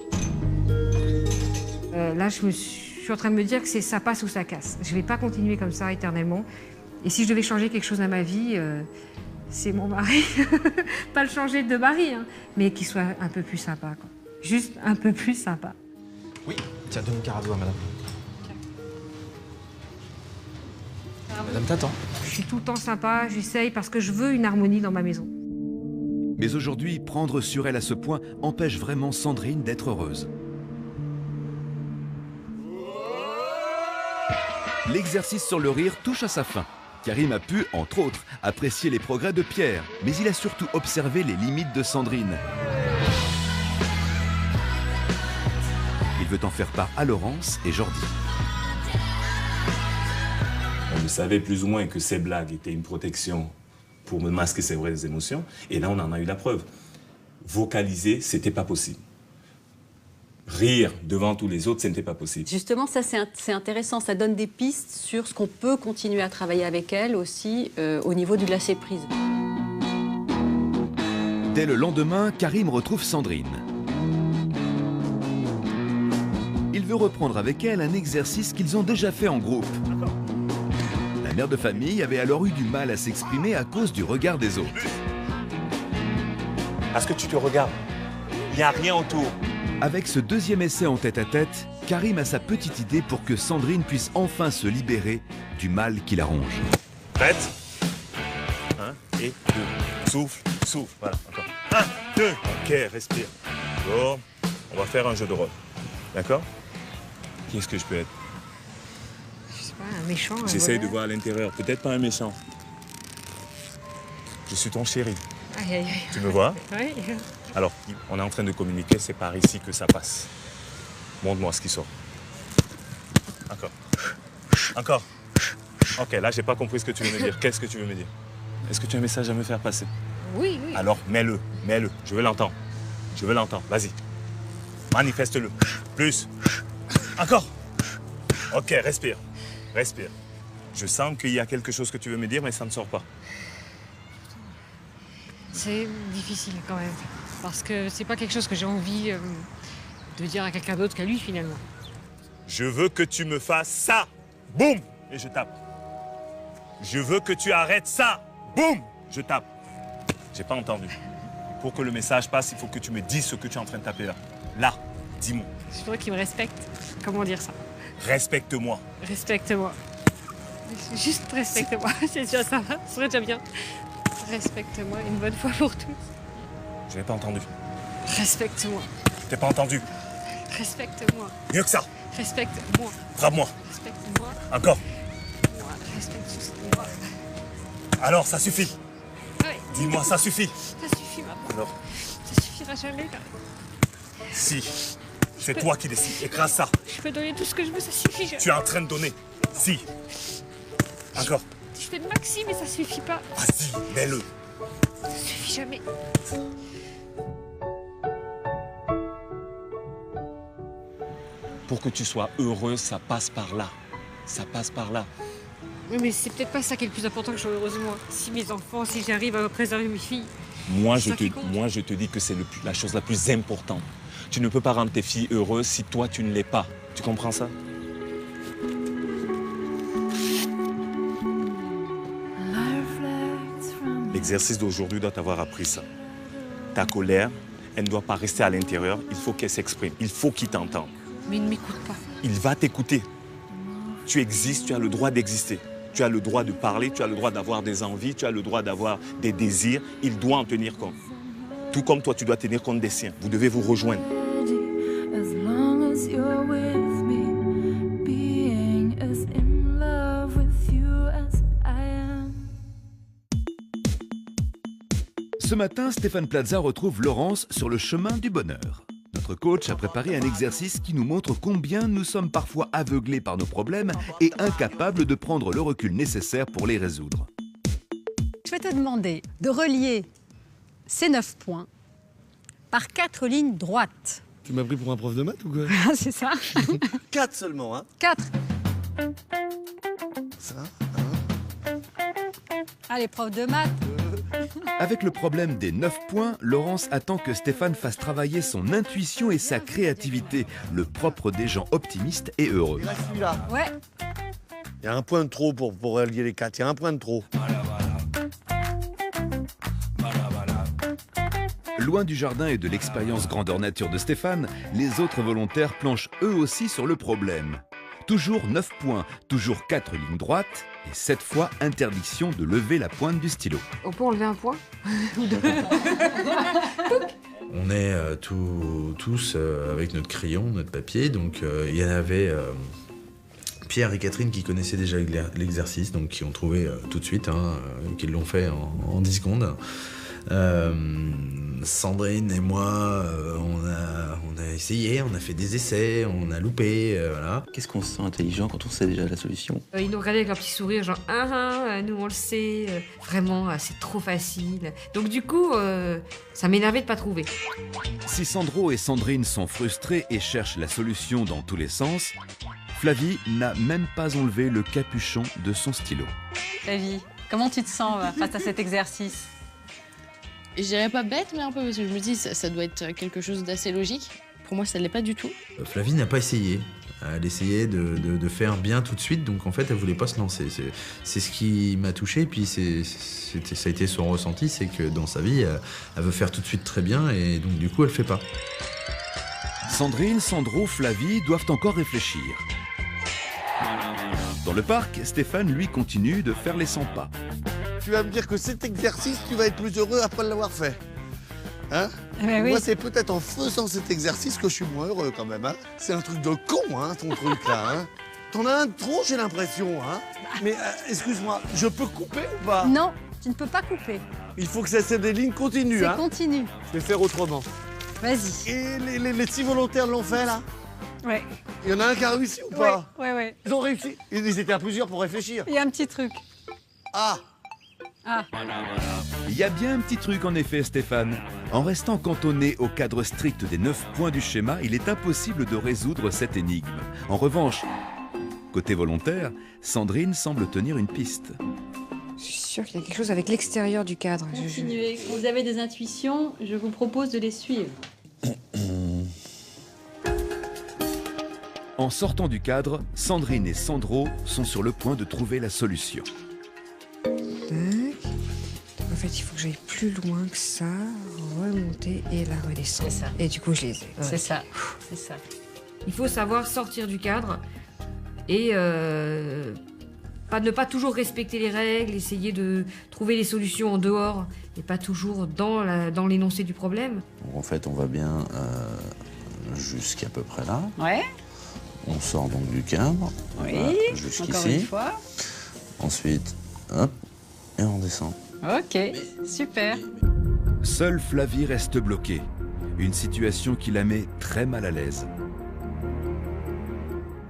Là, je suis en train de me dire que c'est ça passe ou ça casse. Je vais pas continuer comme ça éternellement. Et si je devais changer quelque chose dans ma vie, c'est mon mari. Pas le changer de mari, hein, mais qu'il soit un peu plus sympa, quoi. Juste un peu plus sympa. Oui, tiens, donne une carado à madame. Madame t'attend. Je suis tout le temps sympa, j'essaye parce que je veux une harmonie dans ma maison. Mais aujourd'hui, prendre sur elle à ce point empêche vraiment Sandrine d'être heureuse. L'exercice sur le rire touche à sa fin. Karim a pu, entre autres, apprécier les progrès de Pierre, mais il a surtout observé les limites de Sandrine. Il veut en faire part à Laurence et Jordi. On le savait plus ou moins que ces blagues étaient une protection pour me masquer ses vraies émotions. Et là, on en a eu la preuve. Vocaliser, c'était pas possible. Rire devant tous les autres, ce n'était pas possible. Justement, ça c'est intéressant, ça donne des pistes sur ce qu'on peut continuer à travailler avec elle aussi au niveau du lâcher-prise. Dès le lendemain, Karim retrouve Sandrine. Il veut reprendre avec elle un exercice qu'ils ont déjà fait en groupe. La mère de famille avait alors eu du mal à s'exprimer à cause du regard des autres. Est-ce que tu te regardes? Il n'y a rien autour. Avec ce deuxième essai en tête-à-tête, Karim a sa petite idée pour que Sandrine puisse enfin se libérer du mal qui la ronge. Prête? 1 et 2. Souffle, souffle. Voilà, encore. 1, 2. Ok, respire. Bon, on va faire un jeu de rôle. D'accord? Qui est-ce que je peux être? Je sais pas, un méchant. J'essaye de voir à l'intérieur. Peut-être pas un méchant. Je suis ton chéri. Aïe, aïe, aïe. Tu me vois? Oui. Alors, on est en train de communiquer, c'est par ici que ça passe. Montre-moi ce qui sort. Encore. Encore. Ok, là, j'ai pas compris ce que tu veux me dire. Qu'est-ce que tu veux me dire? Est-ce que tu as un message à me faire passer? Oui, oui. Alors, mets-le. Je veux l'entendre. Vas-y. Manifeste-le. Plus. Encore. Ok, respire. Je sens qu'il y a quelque chose que tu veux me dire, mais ça ne sort pas. C'est difficile quand même. Parce que c'est pas quelque chose que j'ai envie de dire à quelqu'un d'autre qu'à lui finalement. Je veux que tu me fasses ça. Boum. Et je tape. Je veux que tu arrêtes ça. Boum. Je tape. J'ai pas entendu. Pour que le message passe, il faut que tu me dises ce que tu es en train de taper là. Là, dis-moi. Je voudrais qu'il me respecte. Comment dire ça? Respecte-moi. Respecte-moi. Juste respecte-moi. C'est déjà ça va. Ce serait déjà bien. Respecte-moi une bonne fois pour toutes. Je n'ai pas entendu. Respecte-moi. Je t'ai pas entendu. Respecte-moi. Mieux que ça. Respecte-moi. Frappe-moi. Respecte-moi. Encore. Moi, respecte-moi. Alors, ça suffit. Ouais. Dis-moi, ça suffit. Ça suffit maintenant. Alors, Ça suffira jamais là. si. C'est toi qui décides. Écrase ça. Je peux donner tout ce que je veux, ça suffit jamais. Tu es en train de donner. Si. Encore. Je fais le maxi, mais ça suffit pas. Vas-y, mets-le. Ça suffit jamais. Pour que tu sois heureux, ça passe par là. Ça passe par là. Oui, mais c'est peut-être pas ça qui est le plus important que je sois heureuse moi. Si mes enfants, si j'arrive à préserver mes filles. Moi, C'est je ça qui compte. te dis que c'est la chose la plus importante. Tu ne peux pas rendre tes filles heureuses si toi, tu ne l'es pas. Tu comprends ça? L'exercice d'aujourd'hui doit t'avoir appris ça. Ta colère, elle ne doit pas rester à l'intérieur. Il faut qu'elle s'exprime. Il faut qu'il t'entende. Mais il ne m'écoute pas. Il va t'écouter. Tu existes, tu as le droit d'exister. Tu as le droit de parler, tu as le droit d'avoir des envies, tu as le droit d'avoir des désirs. Il doit en tenir compte. Tout comme toi, tu dois tenir compte des siens. Vous devez vous rejoindre. Ce matin, Stéphane Plaza retrouve Laurence sur le chemin du bonheur. Notre coach a préparé un exercice qui nous montre combien nous sommes parfois aveuglés par nos problèmes et incapables de prendre le recul nécessaire pour les résoudre. Je vais te demander de relier ces 9 points par 4 lignes droites. Tu m'as pris pour un prof de maths ou quoi? C'est ça? 4 seulement, hein? 4. Ça, Allez, prof de maths. Avec le problème des 9 points, Laurence attend que Stéphane fasse travailler son intuition et sa créativité, le propre des gens optimistes et heureux. Il reste celui-là. Ouais. Il y a un point de trop pour relier les 4. Il y a un point de trop. Loin du jardin et de l'expérience grandeur nature de Stéphane, les autres volontaires planchent eux aussi sur le problème. Toujours 9 points, toujours 4 lignes droites, et cette fois interdiction de lever la pointe du stylo. On peut enlever un point? On est tous avec notre crayon, notre papier, donc il y en avait Pierre et Catherine qui connaissaient déjà l'exercice, donc qui ont trouvé tout de suite, qui l'ont fait en 10 secondes. Sandrine et moi, on a essayé, on a fait des essais, on a loupé, voilà. Qu'est-ce qu'on se sent intelligent quand on sait déjà la solution? Ils nous regardaient avec leur petit sourire, genre nous on le sait, vraiment c'est trop facile. Donc du coup, ça m'énervait de pas trouver. Si Sandro et Sandrine sont frustrés et cherchent la solution dans tous les sens, Flavie n'a même pas enlevé le capuchon de son stylo. Flavie, comment tu te sens face à cet exercice? Je dirais pas bête, mais un peu, parce que je me dis ça doit être quelque chose d'assez logique. Pour moi, ça l'est pas du tout. Flavie n'a pas essayé. Elle essayait de faire bien tout de suite, donc en fait, elle voulait pas se lancer. C'est ce qui m'a touché, puis ça a été son ressenti, c'est que dans sa vie, elle veut faire tout de suite très bien, et donc du coup, elle fait pas. Sandrine, Sandro, Flavie doivent encore réfléchir. Dans le parc, Stéphane, lui, continue de faire les 100 pas. Tu vas me dire que cet exercice, tu vas être plus heureux après l'avoir fait. Hein? Oui. Moi, c'est peut-être en faisant cet exercice que je suis moins heureux quand même. Hein? C'est un truc de con, hein, ton truc là. Hein? T'en as un de trop, j'ai l'impression. Hein? Mais excuse-moi, je peux couper ou pas? Non, tu ne peux pas couper. Il faut que ça soit des lignes continues. C'est hein? continu. Je vais faire autrement. Vas-y. Et les 6 volontaires l'ont fait là? Ouais. Il y en a un qui a réussi ou pas? Ouais. Ils ont réussi. Ils étaient à plusieurs pour réfléchir. Il y a un petit truc. Ah! Ah. Il y a bien un petit truc en effet, Stéphane. En restant cantonné au cadre strict des 9 points du schéma, il est impossible de résoudre cette énigme. En revanche, côté volontaire, Sandrine semble tenir une piste. Je suis sûre qu'il y a quelque chose avec l'extérieur du cadre. Continuez. Vous avez des intuitions, je vous propose de les suivre. En sortant du cadre, Sandrine et Sandro sont sur le point de trouver la solution. En fait, il faut que j'aille plus loin que ça, remonter et la redescendre. C'est ça. Et du coup, je les ai. C'est ça. C'est ça. Il faut savoir sortir du cadre et ne pas toujours respecter les règles, essayer de trouver les solutions en dehors et pas toujours dans l'énoncé du problème. En fait, on va bien jusqu'à peu près là. Ouais. On sort donc du cadre. Oui. Voilà, Encore une jusqu'ici. fois. Ensuite, hop, et on descend. Ok, super. Seule Flavie reste bloquée. Une situation qui la met très mal à l'aise.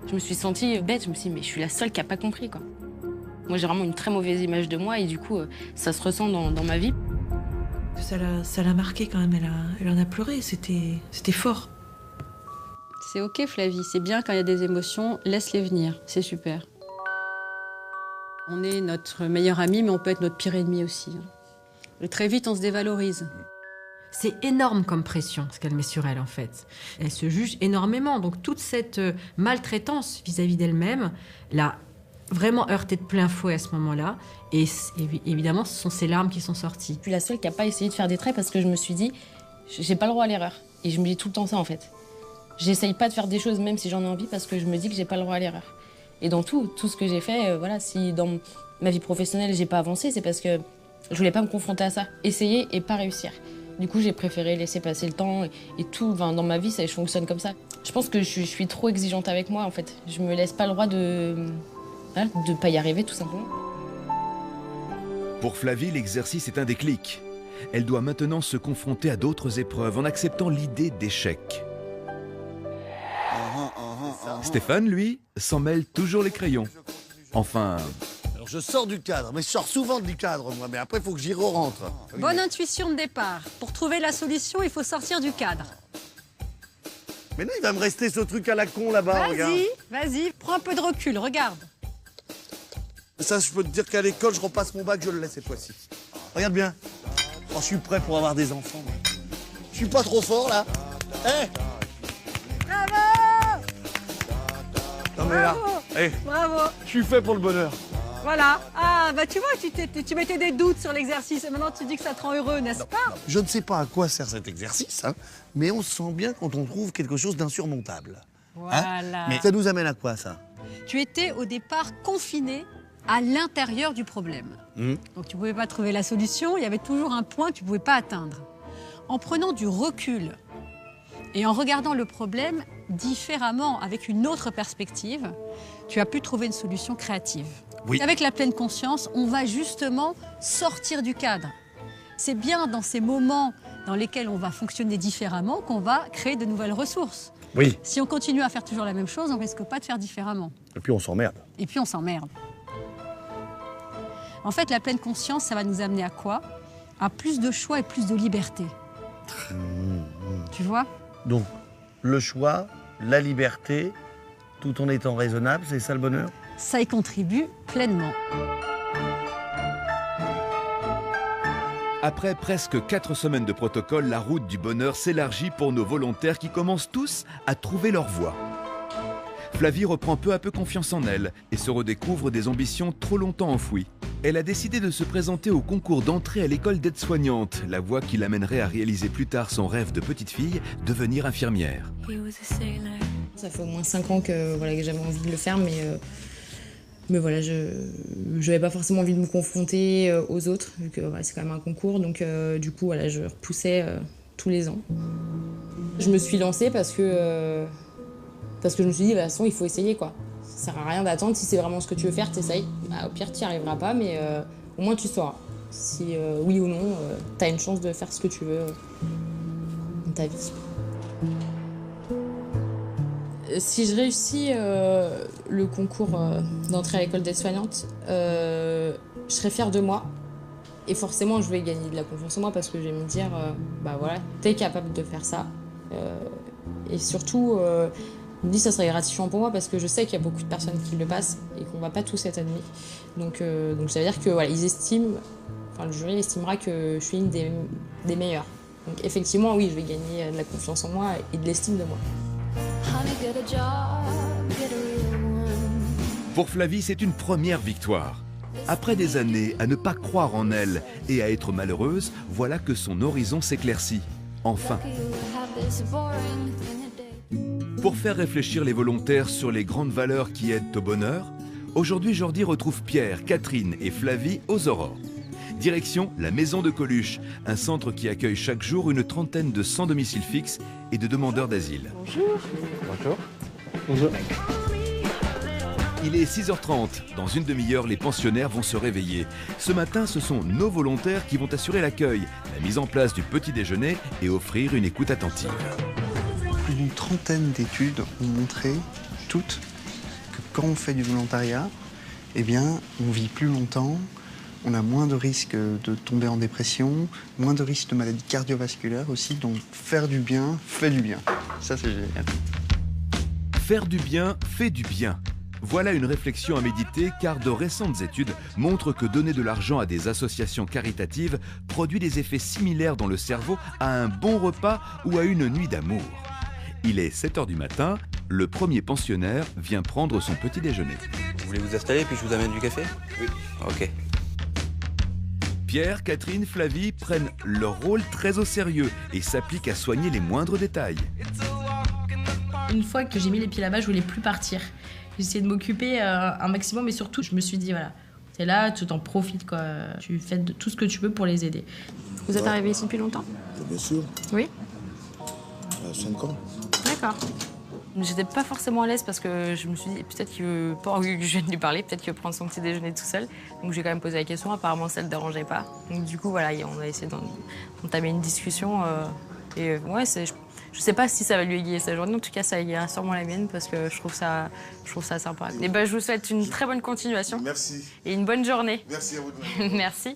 Je me suis sentie bête, je me suis dit, mais je suis la seule qui n'a pas compris, quoi. Moi, j'ai vraiment une très mauvaise image de moi et du coup, ça se ressent dans ma vie. Ça l'a marqué quand même, elle en a pleuré, c'était fort. C'est ok Flavie, c'est bien quand il y a des émotions, laisse-les venir, c'est super. On est notre meilleur ami, mais on peut être notre pire ennemi aussi. Et très vite, on se dévalorise. C'est énorme comme pression, ce qu'elle met sur elle, en fait. Elle se juge énormément. Donc, toute cette maltraitance vis-à-vis d'elle-même l'a vraiment heurtée de plein fouet à ce moment-là. Et évidemment, ce sont ses larmes qui sont sorties. Je suis la seule qui n'a pas essayé de faire des traits parce que je me suis dit, j'ai pas le droit à l'erreur. Et je me dis tout le temps ça, en fait. J'essaye pas de faire des choses, même si j'en ai envie, parce que je me dis que j'ai pas le droit à l'erreur. Et dans tout ce que j'ai fait, voilà, si dans ma vie professionnelle, j'ai pas avancé, c'est parce que je voulais pas me confronter à ça. Essayer et pas réussir. Du coup, j'ai préféré laisser passer le temps et tout. Enfin, dans ma vie, ça fonctionne comme ça. Je pense que je suis trop exigeante avec moi, en fait. Je me laisse pas le droit de pas y arriver, tout simplement. Pour Flavie, l'exercice est un déclic. Elle doit maintenant se confronter à d'autres épreuves en acceptant l'idée d'échec. Stéphane, lui, s'en mêle toujours les crayons. Enfin... Alors je sors du cadre, mais je sors souvent du cadre, moi, mais après, il faut que j'y re-rentre. Bonne intuition de départ. Pour trouver la solution, il faut sortir du cadre. Mais non, il va me rester ce truc à la con là-bas, regarde. Vas-y, prends un peu de recul, regarde. Ça, je peux te dire qu'à l'école, je repasse mon bac, je le laisse cette fois-ci. Regarde bien. Oh, je suis prêt pour avoir des enfants. Moi. Je suis pas trop fort, là. Hé Bravo! Non, mais là, Bravo! je suis fait pour le bonheur. Voilà. Ah, bah tu vois, tu mettais des doutes sur l'exercice et maintenant tu dis que ça te rend heureux, n'est-ce pas? Je ne sais pas à quoi sert cet exercice, hein, mais on se sent bien quand on trouve quelque chose d'insurmontable. Voilà. Hein, mais ça nous amène à quoi, ça? Tu étais au départ confiné à l'intérieur du problème. Donc tu ne pouvais pas trouver la solution, il y avait toujours un point que tu ne pouvais pas atteindre. En prenant du recul et en regardant le problème différemment, avec une autre perspective, tu as pu trouver une solution créative. Oui. Avec la pleine conscience, on va justement sortir du cadre. C'est bien dans ces moments dans lesquels on va fonctionner différemment qu'on va créer de nouvelles ressources. Oui. Si on continue à faire toujours la même chose, on ne risque pas de faire différemment. Et puis on s'emmerde. Et puis on s'emmerde. En fait, la pleine conscience, ça va nous amener à quoi? À plus de choix et plus de liberté. Tu vois? Donc, le choix, la liberté, tout en étant raisonnable, c'est ça le bonheur? Ça y contribue pleinement. Après presque 4 semaines de protocole, la route du bonheur s'élargit pour nos volontaires qui commencent tous à trouver leur voie. Flavie reprend peu à peu confiance en elle et se redécouvre des ambitions trop longtemps enfouies. Elle a décidé de se présenter au concours d'entrée à l'école d'aide-soignante, la voie qui l'amènerait à réaliser plus tard son rêve de petite fille, devenir infirmière. Ça fait au moins 5 ans que j'avais envie de le faire, mais voilà, je n'avais pas forcément envie de me confronter aux autres, vu que c'est quand même un concours, donc du coup voilà, je repoussais tous les ans. Je me suis lancée parce que je me suis dit, de toute façon, il faut essayer, quoi. Ça sert à rien d'attendre, si c'est vraiment ce que tu veux faire, t'essayes. Au pire, tu n'y arriveras pas, mais au moins tu sauras. Si oui ou non, t'as une chance de faire ce que tu veux dans ta vie. Si je réussis le concours d'entrée à l'école d'aide-soignante, je serai fière de moi Et forcément, je vais gagner de la confiance en moi parce que je vais me dire, bah voilà, t'es capable de faire ça. Et surtout, je me dis, ça serait gratifiant pour moi parce que je sais qu'il y a beaucoup de personnes qui le passent et qu'on va pas tous être admis. Donc ça veut dire que voilà, ils estiment, enfin le jury estimera que je suis une des meilleures. Donc effectivement, oui, je vais gagner de la confiance en moi et de l'estime de moi. Pour Flavie, c'est une première victoire. Après des années à ne pas croire en elle et à être malheureuse, voilà que son horizon s'éclaircit. Enfin. Pour faire réfléchir les volontaires sur les grandes valeurs qui aident au bonheur, aujourd'hui Jordi retrouve Pierre, Catherine et Flavie aux Aurores. Direction la Maison de Coluche, un centre qui accueille chaque jour une trentaine de sans domicile fixe et de demandeurs d'asile. Bonjour. Bonjour. Bonjour. Il est 6h30. Dans une demi-heure, les pensionnaires vont se réveiller. Ce matin, ce sont nos volontaires qui vont assurer l'accueil, la mise en place du petit déjeuner et offrir une écoute attentive. Plus d'une trentaine d'études ont montré, toutes, que quand on fait du volontariat, eh bien, on vit plus longtemps, on a moins de risques de tomber en dépression, moins de risques de maladies cardiovasculaires aussi, donc faire du bien, fait du bien. Ça, c'est génial. Faire du bien, fait du bien. Voilà une réflexion à méditer car de récentes études montrent que donner de l'argent à des associations caritatives produit des effets similaires dans le cerveau à un bon repas ou à une nuit d'amour. Il est 7h du matin, le premier pensionnaire vient prendre son petit déjeuner. Vous voulez vous installer puis je vous amène du café? Oui. Ok. Pierre, Catherine, Flavie prennent leur rôle très au sérieux et s'appliquent à soigner les moindres détails. Une fois que j'ai mis les pieds là-bas, je voulais plus partir. J'ai essayé de m'occuper un maximum, mais surtout, je me suis dit, voilà, t'es là, tu t'en profites, quoi. Tu fais tout ce que tu peux pour les aider. Vous êtes arrivé ici depuis longtemps? Bien sûr. Oui. 5 ans. D'accord. J'étais pas forcément à l'aise parce que je me suis dit, peut-être qu'il veut pas que je vienne lui parler, peut-être qu'il veut prendre son petit déjeuner tout seul. Donc j'ai quand même posé la question, apparemment ça le dérangeait pas. Donc du coup, voilà, on a essayé d'entamer une discussion. Et ouais, je sais pas si ça va lui égayer sa journée, en tout cas ça égayera sûrement la mienne parce que je trouve ça sympa. Et ben, je vous souhaite une très bonne continuation. Merci. Et une bonne journée. Merci à vous de même. Merci.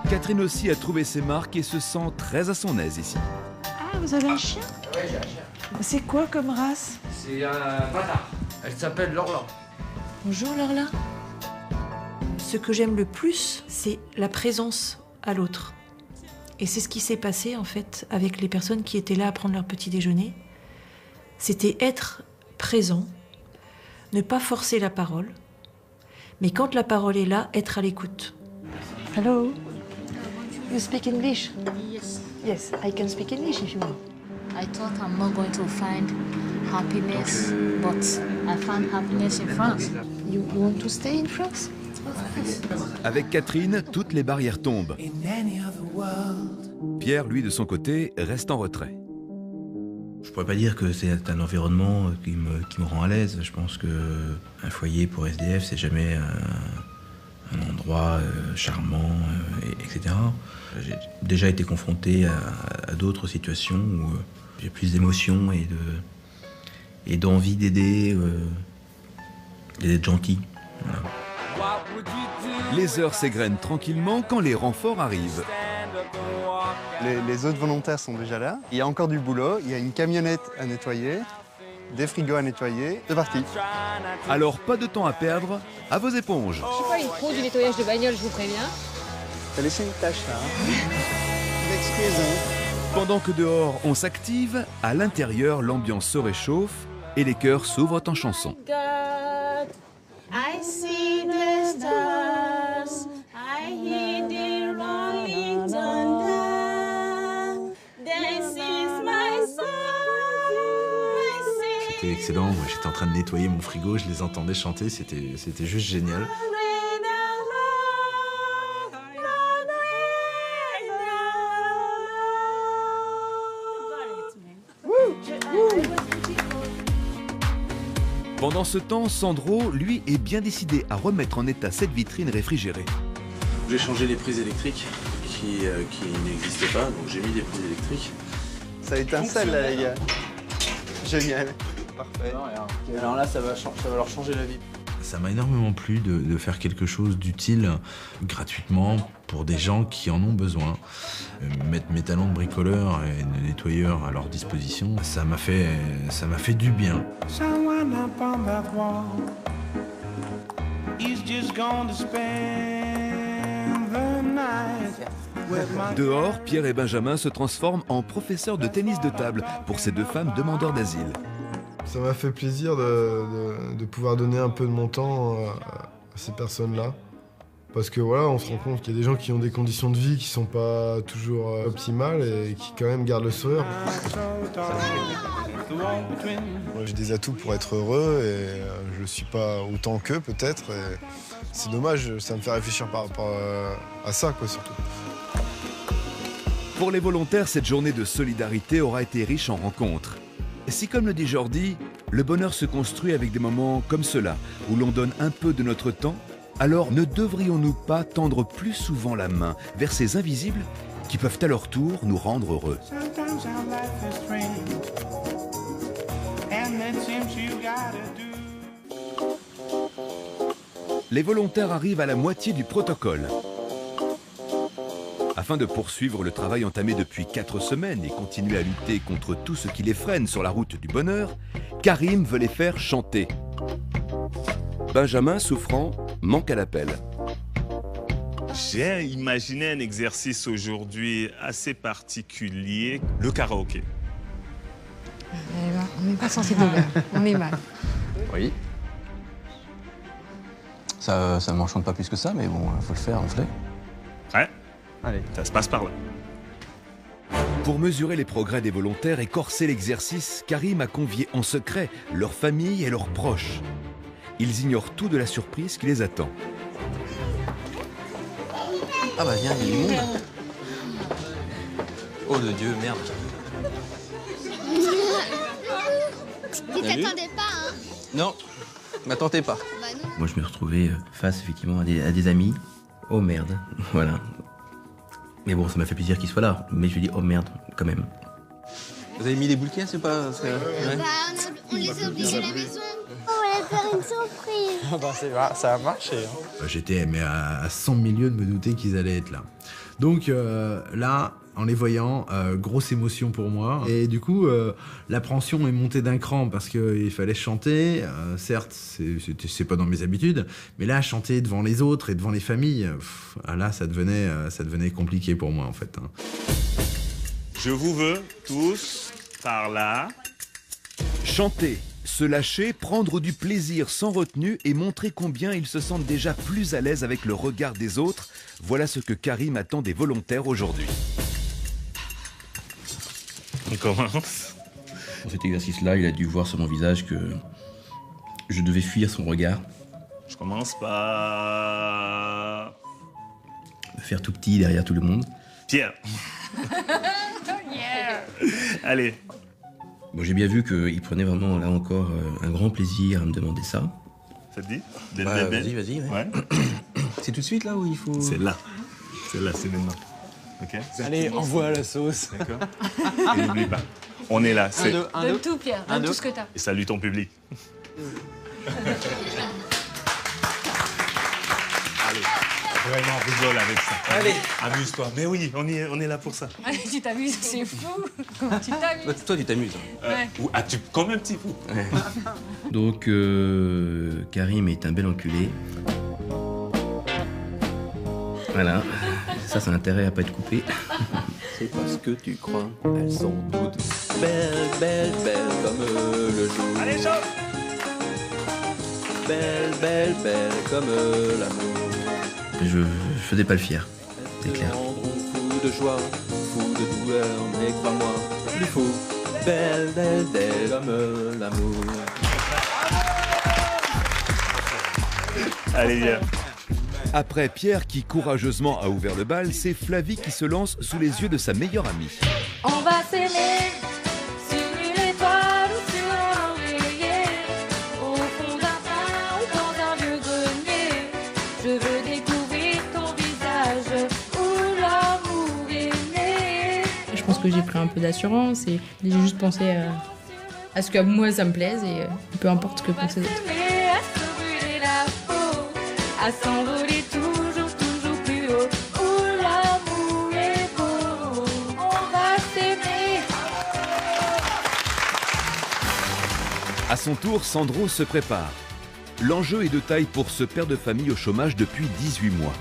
Catherine aussi a trouvé ses marques et se sent très à son aise ici. Ah, vous avez un chien? Oui, j'ai un chien. C'est quoi comme race? C'est un bâtard. Elle s'appelle Lorla. Bonjour Lorla. Ce que j'aime le plus, c'est la présence à l'autre. Et c'est ce qui s'est passé en fait avec les personnes qui étaient là à prendre leur petit déjeuner. C'était être présent, ne pas forcer la parole, mais quand la parole est là, être à l'écoute. Hello, you speak English? Yes. Yes, I can speak English if you want. I thought I'm not going to find happiness, but I found happiness in France. You want to stay in France? Avec Catherine, toutes les barrières tombent. Pierre, lui, de son côté, reste en retrait. Je pourrais pas dire que c'est un environnement qui me rend à l'aise. Je pense qu'un foyer pour SDF, c'est jamais un endroit charmant, etc. J'ai déjà été confronté à d'autres situations où j'ai plus d'émotions et d'envie d'aider, d'être gentil. Voilà. Les heures s'égrènent tranquillement quand les renforts arrivent. Les autres volontaires sont déjà là. Il y a encore du boulot, il y a une camionnette à nettoyer, des frigos à nettoyer. C'est parti. Alors pas de temps à perdre, à vos éponges. Je suis pas une pro du nettoyage de bagnole, je vous préviens. T'as laissé une tâche là. Excusez. Pendant que dehors on s'active, à l'intérieur l'ambiance se réchauffe et les chœurs s'ouvrent en chansons. I see the stars, I hear the rolling thunder. This is my song. C'était excellent, moi j'étais en train de nettoyer mon frigo, je les entendais chanter, c'était juste génial. Pendant ce temps, Sandro, lui, est bien décidé à remettre en état cette vitrine réfrigérée. J'ai changé les prises électriques qui n'existaient pas, donc j'ai mis des prises électriques. Ça étincelle là les gars. Génial. Parfait. Alors là, ça va leur changer la vie. Ça m'a énormément plu de faire quelque chose d'utile gratuitement pour des gens qui en ont besoin. Mettre mes talents de bricoleur et de nettoyeur à leur disposition, ça m'a fait du bien. Dehors, Pierre et Benjamin se transforment en professeurs de tennis de table pour ces deux femmes demandeurs d'asile. Ça m'a fait plaisir de pouvoir donner un peu de mon temps à ces personnes-là. Parce que voilà, on se rend compte qu'il y a des gens qui ont des conditions de vie qui sont pas toujours optimales et qui quand même gardent le sourire. Moi, j'ai des atouts pour être heureux et je le suis pas autant qu'eux peut-être. C'est dommage, ça me fait réfléchir par rapport à ça quoi surtout. Pour les volontaires, cette journée de solidarité aura été riche en rencontres. Si, comme le dit Jordi, le bonheur se construit avec des moments comme cela, où l'on donne un peu de notre temps, alors ne devrions-nous pas tendre plus souvent la main vers ces invisibles qui peuvent à leur tour nous rendre heureux? Les volontaires arrivent à la moitié du protocole. Afin de poursuivre le travail entamé depuis 4 semaines et continuer à lutter contre tout ce qui les freine sur la route du bonheur, Karim veut les faire chanter. Benjamin, souffrant, manque à l'appel. J'ai imaginé un exercice aujourd'hui assez particulier, le karaoké. On n'est pas sensible au gars, on est mal. Oui. Ça m'enchante pas plus que ça, mais bon, faut le faire, on le fait. Prêt? Allez, ça se passe par là. Pour mesurer les progrès des volontaires et corser l'exercice, Karim a convié en secret leurs familles et leurs proches. Ils ignorent tout de la surprise qui les attend. Ah bah viens, il y a du monde. Oh de Dieu, merde. Tu t'attendais pas, hein? Non, m'attendais pas. Bah non. Moi je me retrouvais face effectivement à des amis. Oh merde, voilà. Mais bon, ça m'a fait plaisir qu'ils soient là. Mais je lui dis oh merde, quand même. Vous avez mis les boules qui c'est pas... Ouais. Bah on les a obligés à la maison. On va faire une surprise. Ça a marché. Hein. J'étais à 100 milieux de me douter qu'ils allaient être là. Donc là, en les voyant, grosse émotion pour moi. Et du coup, l'appréhension est montée d'un cran parce qu'il fallait chanter. Certes, c'est pas dans mes habitudes, mais là, chanter devant les autres et devant les familles, là, ça devenait compliqué pour moi en fait. Hein. Je vous veux tous par là. Chanter, se lâcher, prendre du plaisir sans retenue et montrer combien ils se sentent déjà plus à l'aise avec le regard des autres, voilà ce que Karim attend des volontaires aujourd'hui. On commence. Pour cet exercice-là, il a dû voir sur mon visage que je devais fuir son regard. Je commence par... Me faire tout petit derrière tout le monde. Pierre. Yeah. Allez. Bon, j'ai bien vu qu'il prenait vraiment, là encore, un grand plaisir à me demander ça. Ça te dit? Dès Vas-y, ouais. Ouais. C'est tout de suite là où il faut... C'est là. C'est là, c'est maintenant. Ok. Allez, envoie la sauce. D'accord. Et n'oublie pas, on est là. Donne tout, Pierre. Donne tout ce que t'as. Et salue ton public. Allez, vraiment rigole avec ça. Allez. Amuse-toi. Mais oui, on est là pour ça. Allez, tu t'amuses, c'est fou. Comment tu t'amuses? Bah, toi, tu t'amuses. Ouais. Tu comme un petit fou. Ouais. Donc, Karim est un bel enculé. Voilà. Ça, c'est un intérêt à pas être coupé. C'est parce que tu crois. Elles sont toutes belles, belles, belles comme le jour. Allez, chauffe! Belle, belle, belle comme l'amour. Je faisais pas le fier, c'est clair. Fou de joie, fou de douleur, mais crois-moi, plus fou. Belle, belle, belle comme l'amour. Allez, viens. Après Pierre qui courageusement a ouvert le bal, c'est Flavie qui se lance sous les yeux de sa meilleure amie. On va s'aimer sur une étoile ou sur un oreiller, au fond d'un train ou dans un vieux grenier. Je veux découvrir ton visage où l'amour est né. Je pense que j'ai pris un peu d'assurance et j'ai juste pensé à ce que moi ça me plaise et peu importe ce que pensent les autres. à s'envoler toujours, toujours plus haut. Où l'amour est beau, on va s'aimer. À son tour, Sandro se prépare. L'enjeu est de taille pour ce père de famille au chômage depuis 18 mois.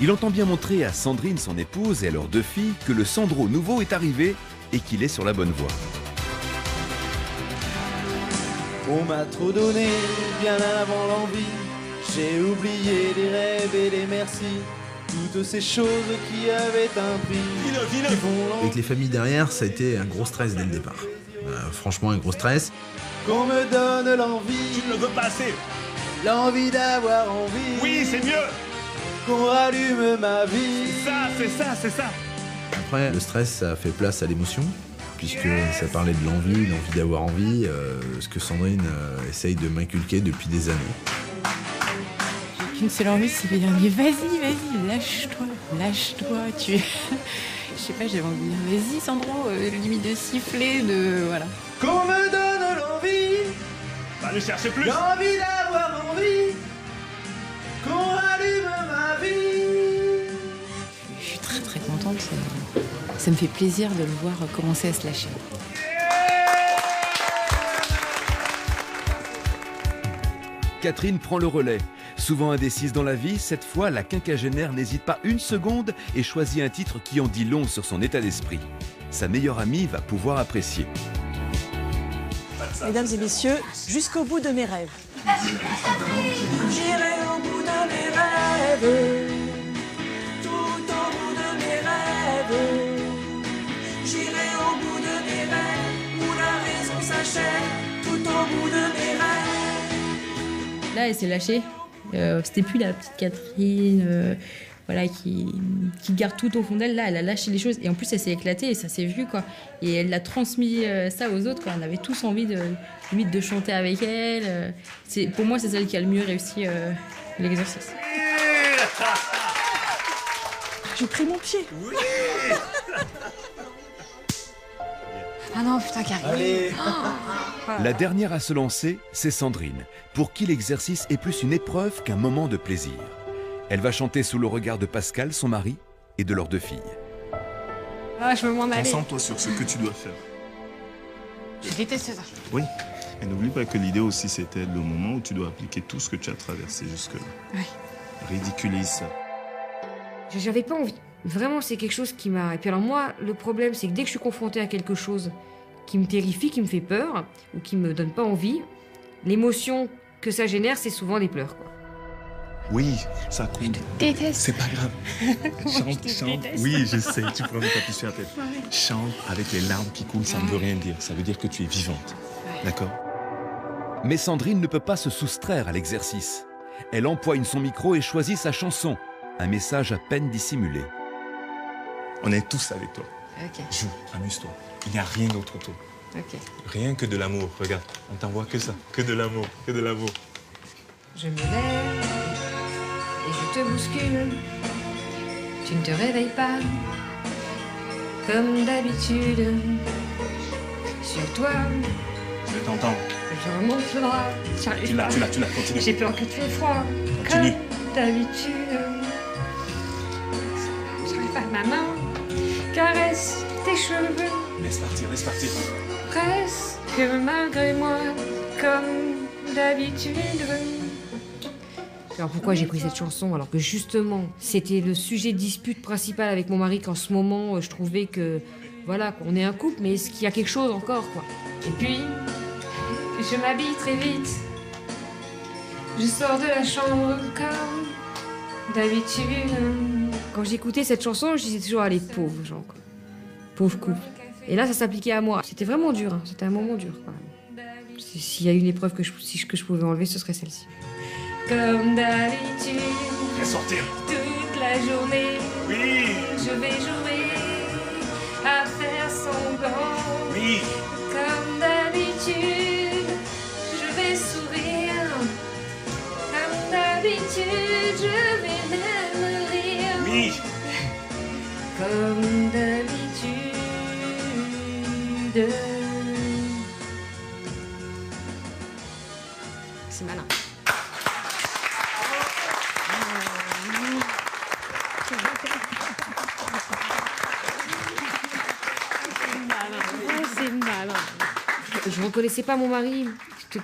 Il entend bien montrer à Sandrine, son épouse, et à leurs 2 filles que le Sandro nouveau est arrivé et qu'il est sur la bonne voie. On m'a trop donné, bien avant l'envie. J'ai oublié les rêves et les merci. Toutes ces choses qui avaient un prix. Avec les familles derrière, ça a été un gros stress dès le départ. Franchement, un gros stress. Qu'on me donne l'envie. Tu ne le veux pas assez. L'envie d'avoir envie. Oui, c'est mieux. Qu'on rallume ma vie. C'est ça. Après, le stress, ça a fait place à l'émotion, puisque ça parlait de l'envie d'avoir envie, ce que Sandrine essaye de m'inculquer depuis des années. J'ai qu'une seule envie, c'est de dire mais vas-y, lâche-toi, tu... Je sais pas, j'avais envie de dire vas-y Sandro, limite de siffler, de... voilà. Qu'on me donne l'envie. Va le chercher plus. L'envie d'avoir envie. Qu'on rallume ma vie. Je suis très très contente, ça me fait plaisir de le voir commencer à se lâcher. Catherine prend le relais. Souvent indécise dans la vie, cette fois, la quinquagénaire n'hésite pas une seconde et choisit un titre qui en dit long sur son état d'esprit. Sa meilleure amie va pouvoir apprécier. Mesdames et messieurs, jusqu'au bout de mes rêves. J'irai au bout de mes rêves, tout au bout de mes rêves. J'irai au bout de mes rêves, où la raison s'achève, tout au bout de mes rêves. Là, elle s'est lâchée. C'était plus la petite Catherine voilà, qui garde tout au fond d'elle. Là, elle a lâché les choses et en plus, elle s'est éclatée et ça s'est vu, quoi. Et elle a transmis ça aux autres, quoi. On avait tous envie de chanter avec elle. Pour moi, c'est celle qui a le mieux réussi l'exercice. J'ai pris mon pied. Oui. Ah non, putain, Carrie. Allez. La dernière à se lancer, c'est Sandrine, pour qui l'exercice est plus une épreuve qu'un moment de plaisir. Elle va chanter sous le regard de Pascal, son mari, et de leurs 2 filles. Ah, je veux m'en aller. Concentre-toi sur ce que tu dois faire. Je déteste ça. Oui. Et n'oublie pas que l'idée aussi, c'était le moment où tu dois appliquer tout ce que tu as traversé jusque-là. Oui. Ridiculise ça. J'avais pas envie. Vraiment, c'est quelque chose qui m'a... Et puis alors moi, le problème, c'est que dès que je suis confrontée à quelque chose qui me terrifie, qui me fait peur, ou qui me donne pas envie, l'émotion que ça génère, c'est souvent des pleurs, quoi. Oui, ça coule. Déteste. C'est pas grave. Chante. Oui, je sais, tu prends ta piscine à la tête. Chante avec les larmes qui coulent, ça ne veut rien dire. Ça veut dire que tu es vivante. D'accord? Mais Sandrine ne peut pas se soustraire à l'exercice. Elle empoigne son micro et choisit sa chanson, un message à peine dissimulé. On est tous avec toi. Ok. Joue, amuse-toi. Il n'y a rien d'autre autour. Ok. Rien que de l'amour. Regarde, on t'envoie que ça. Que de l'amour, que de l'amour. Je me lève et je te bouscule. Tu ne te réveilles pas comme d'habitude. Sur toi, Je t'entends. je remonte le bras. Tu l'as, continue. J'ai peur que tu aies froid. Continue. Comme d'habitude. J'arrive pas, ma main caresse tes cheveux. Laisse partir. Presque malgré moi, comme d'habitude. Alors pourquoi j'ai pris cette chanson alors que justement c'était le sujet de dispute principal avec mon mari qu'en ce moment je trouvais que voilà qu'on est un couple mais est-ce qu'il y a quelque chose encore quoi. Et puis je m'habille très vite, je sors de la chambre comme d'habitude. Quand j'écoutais cette chanson je disais toujours allez pauvres gens quoi, pauvre couple. Et là ça s'appliquait à moi. C'était vraiment dur, hein. C'était un moment dur quand même. S'il y a une épreuve que je pouvais enlever ce serait celle-ci. Comme d'habitude, Fais sortir. toute la journée, Oui. je vais jouer à faire semblant. Oui. Comme d'habitude, je vais sourire. Comme d'habitude, je vais même rire. Oui. Comme d'habitude. C'est malin. Je reconnaissais pas mon mari.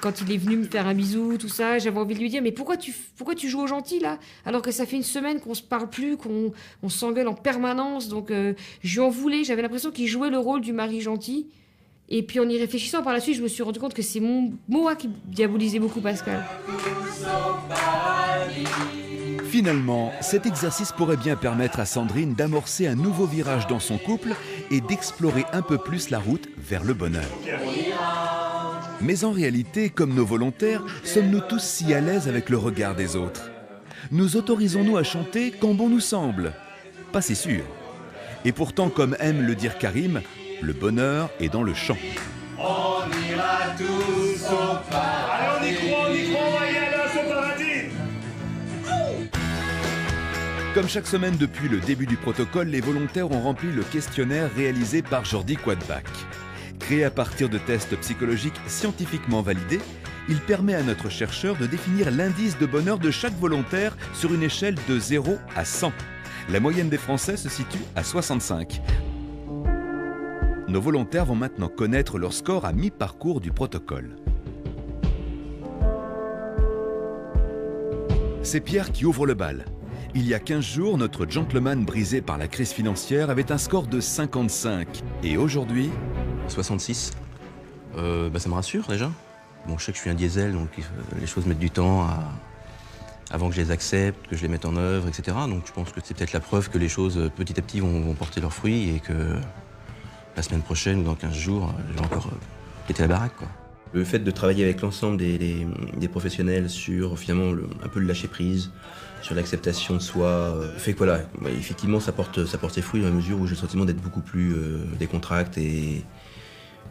Quand il est venu me faire un bisou, tout ça, j'avais envie de lui dire « Mais pourquoi tu joues au gentil, là ? Alors que ça fait une semaine qu'on se parle plus, qu'on s'engueule en permanence. » Donc, je lui en voulais. J'avais l'impression qu'il jouait le rôle du mari gentil. Et puis, en y réfléchissant, par la suite, je me suis rendu compte que c'est moi qui diabolisais beaucoup Pascal. Finalement, cet exercice pourrait bien permettre à Sandrine d'amorcer un nouveau virage dans son couple et d'explorer un peu plus la route vers le bonheur. Mais en réalité, comme nos volontaires, sommes-nous tous si à l'aise avec le regard des autres? Nous autorisons-nous à chanter quand bon nous semble? Pas si sûr. Et pourtant, comme aime le dire Karim, le bonheur est dans le chant. On ira tous au paradis. Allez, on y croit, on va y aller au paradis. Comme chaque semaine depuis le début du protocole, les volontaires ont rempli le questionnaire réalisé par Jordi Quadback. Créé à partir de tests psychologiques scientifiquement validés, il permet à notre chercheur de définir l'indice de bonheur de chaque volontaire sur une échelle de 0 à 100. La moyenne des Français se situe à 65. Nos volontaires vont maintenant connaître leur score à mi-parcours du protocole. C'est Pierre qui ouvre le bal. Il y a 15 jours, notre gentleman brisé par la crise financière avait un score de 55. Et aujourd'hui... 66. Ça me rassure déjà. Bon, je sais que je suis un diesel, donc les choses mettent du temps avant que je les accepte, que je les mette en œuvre, etc. Donc je pense que c'est peut-être la preuve que les choses, petit à petit, vont porter leurs fruits et que la semaine prochaine ou dans 15 jours, je vais encore péter la baraque, quoi. Le fait de travailler avec l'ensemble des professionnels sur finalement un peu le lâcher-prise, sur l'acceptation de soi, fait que voilà, effectivement ça porte ses fruits dans la mesure où j'ai le sentiment d'être beaucoup plus décontracté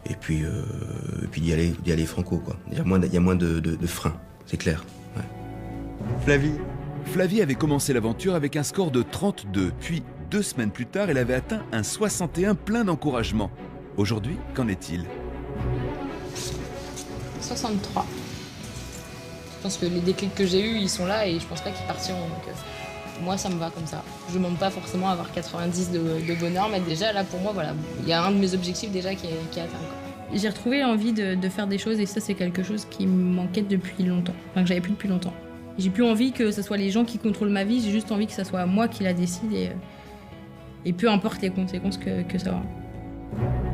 et puis d'y aller franco, quoi. Il y a moins de freins, c'est clair. Ouais. Flavie avait commencé l'aventure avec un score de 32, puis 2 semaines plus tard, elle avait atteint un 61 plein d'encouragement. Aujourd'hui, qu'en est-il? 63. Je pense que les déclics que j'ai eus, ils sont là et je pense pas qu'ils partiront. Donc, moi, ça me va comme ça. Je ne demande pas forcément à avoir 90 de bonheur, mais déjà, là, pour moi, voilà, il y a un de mes objectifs déjà qui est atteint, quoi. J'ai retrouvé l'envie de faire des choses et ça, c'est quelque chose qui me manquait depuis longtemps. Enfin, que j'avais plus depuis longtemps. J'ai plus envie que ce soit les gens qui contrôlent ma vie, j'ai juste envie que ce soit moi qui la décide et peu importe les conséquences que ça aura.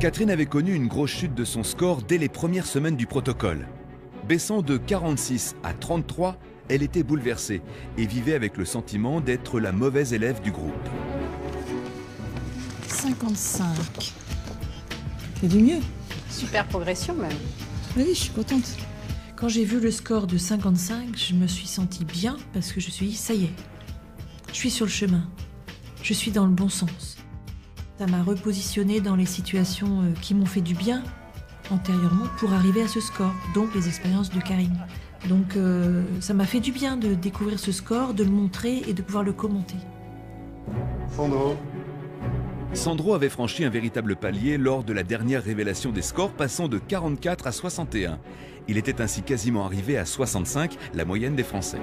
Catherine avait connu une grosse chute de son score dès les premières semaines du protocole. Baissant de 46 à 33, elle était bouleversée et vivait avec le sentiment d'être la mauvaise élève du groupe. 55. C'est du mieux. Super progression même. Oui, je suis contente. Quand j'ai vu le score de 55, je me suis sentie bien parce que je me suis dit, ça y est, je suis sur le chemin. Je suis dans le bon sens. Ça m'a repositionnée dans les situations qui m'ont fait du bien antérieurement pour arriver à ce score, donc les expériences de Karim. Donc ça m'a fait du bien de découvrir ce score, de le montrer et de pouvoir le commenter. Sandro avait franchi un véritable palier lors de la dernière révélation des scores, passant de 44 à 61. Il était ainsi quasiment arrivé à 65, la moyenne des Français.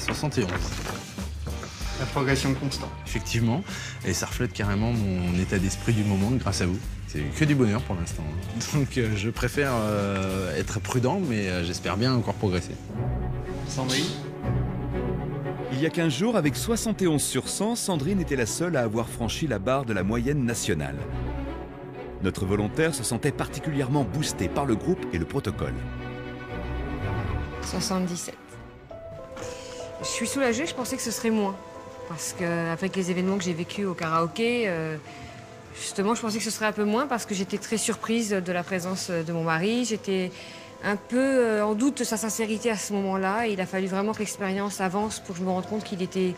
71. La progression constante. Effectivement, et ça reflète carrément mon état d'esprit du moment grâce à vous. C'est que du bonheur pour l'instant. Donc je préfère être prudent, mais j'espère bien encore progresser. Sandrine ? Il y a 15 jours, avec 71 sur 100, Sandrine était la seule à avoir franchi la barre de la moyenne nationale. Notre volontaire se sentait particulièrement boosté par le groupe et le protocole. 77. Je suis soulagée, je pensais que ce serait moins. Parce qu'avec les événements que j'ai vécus au karaoké, justement, je pensais que ce serait un peu moins parce que j'étais très surprise de la présence de mon mari. J'étais un peu en doute de sa sincérité à ce moment-là. Il a fallu vraiment que l'expérience avance pour que je me rende compte qu'il était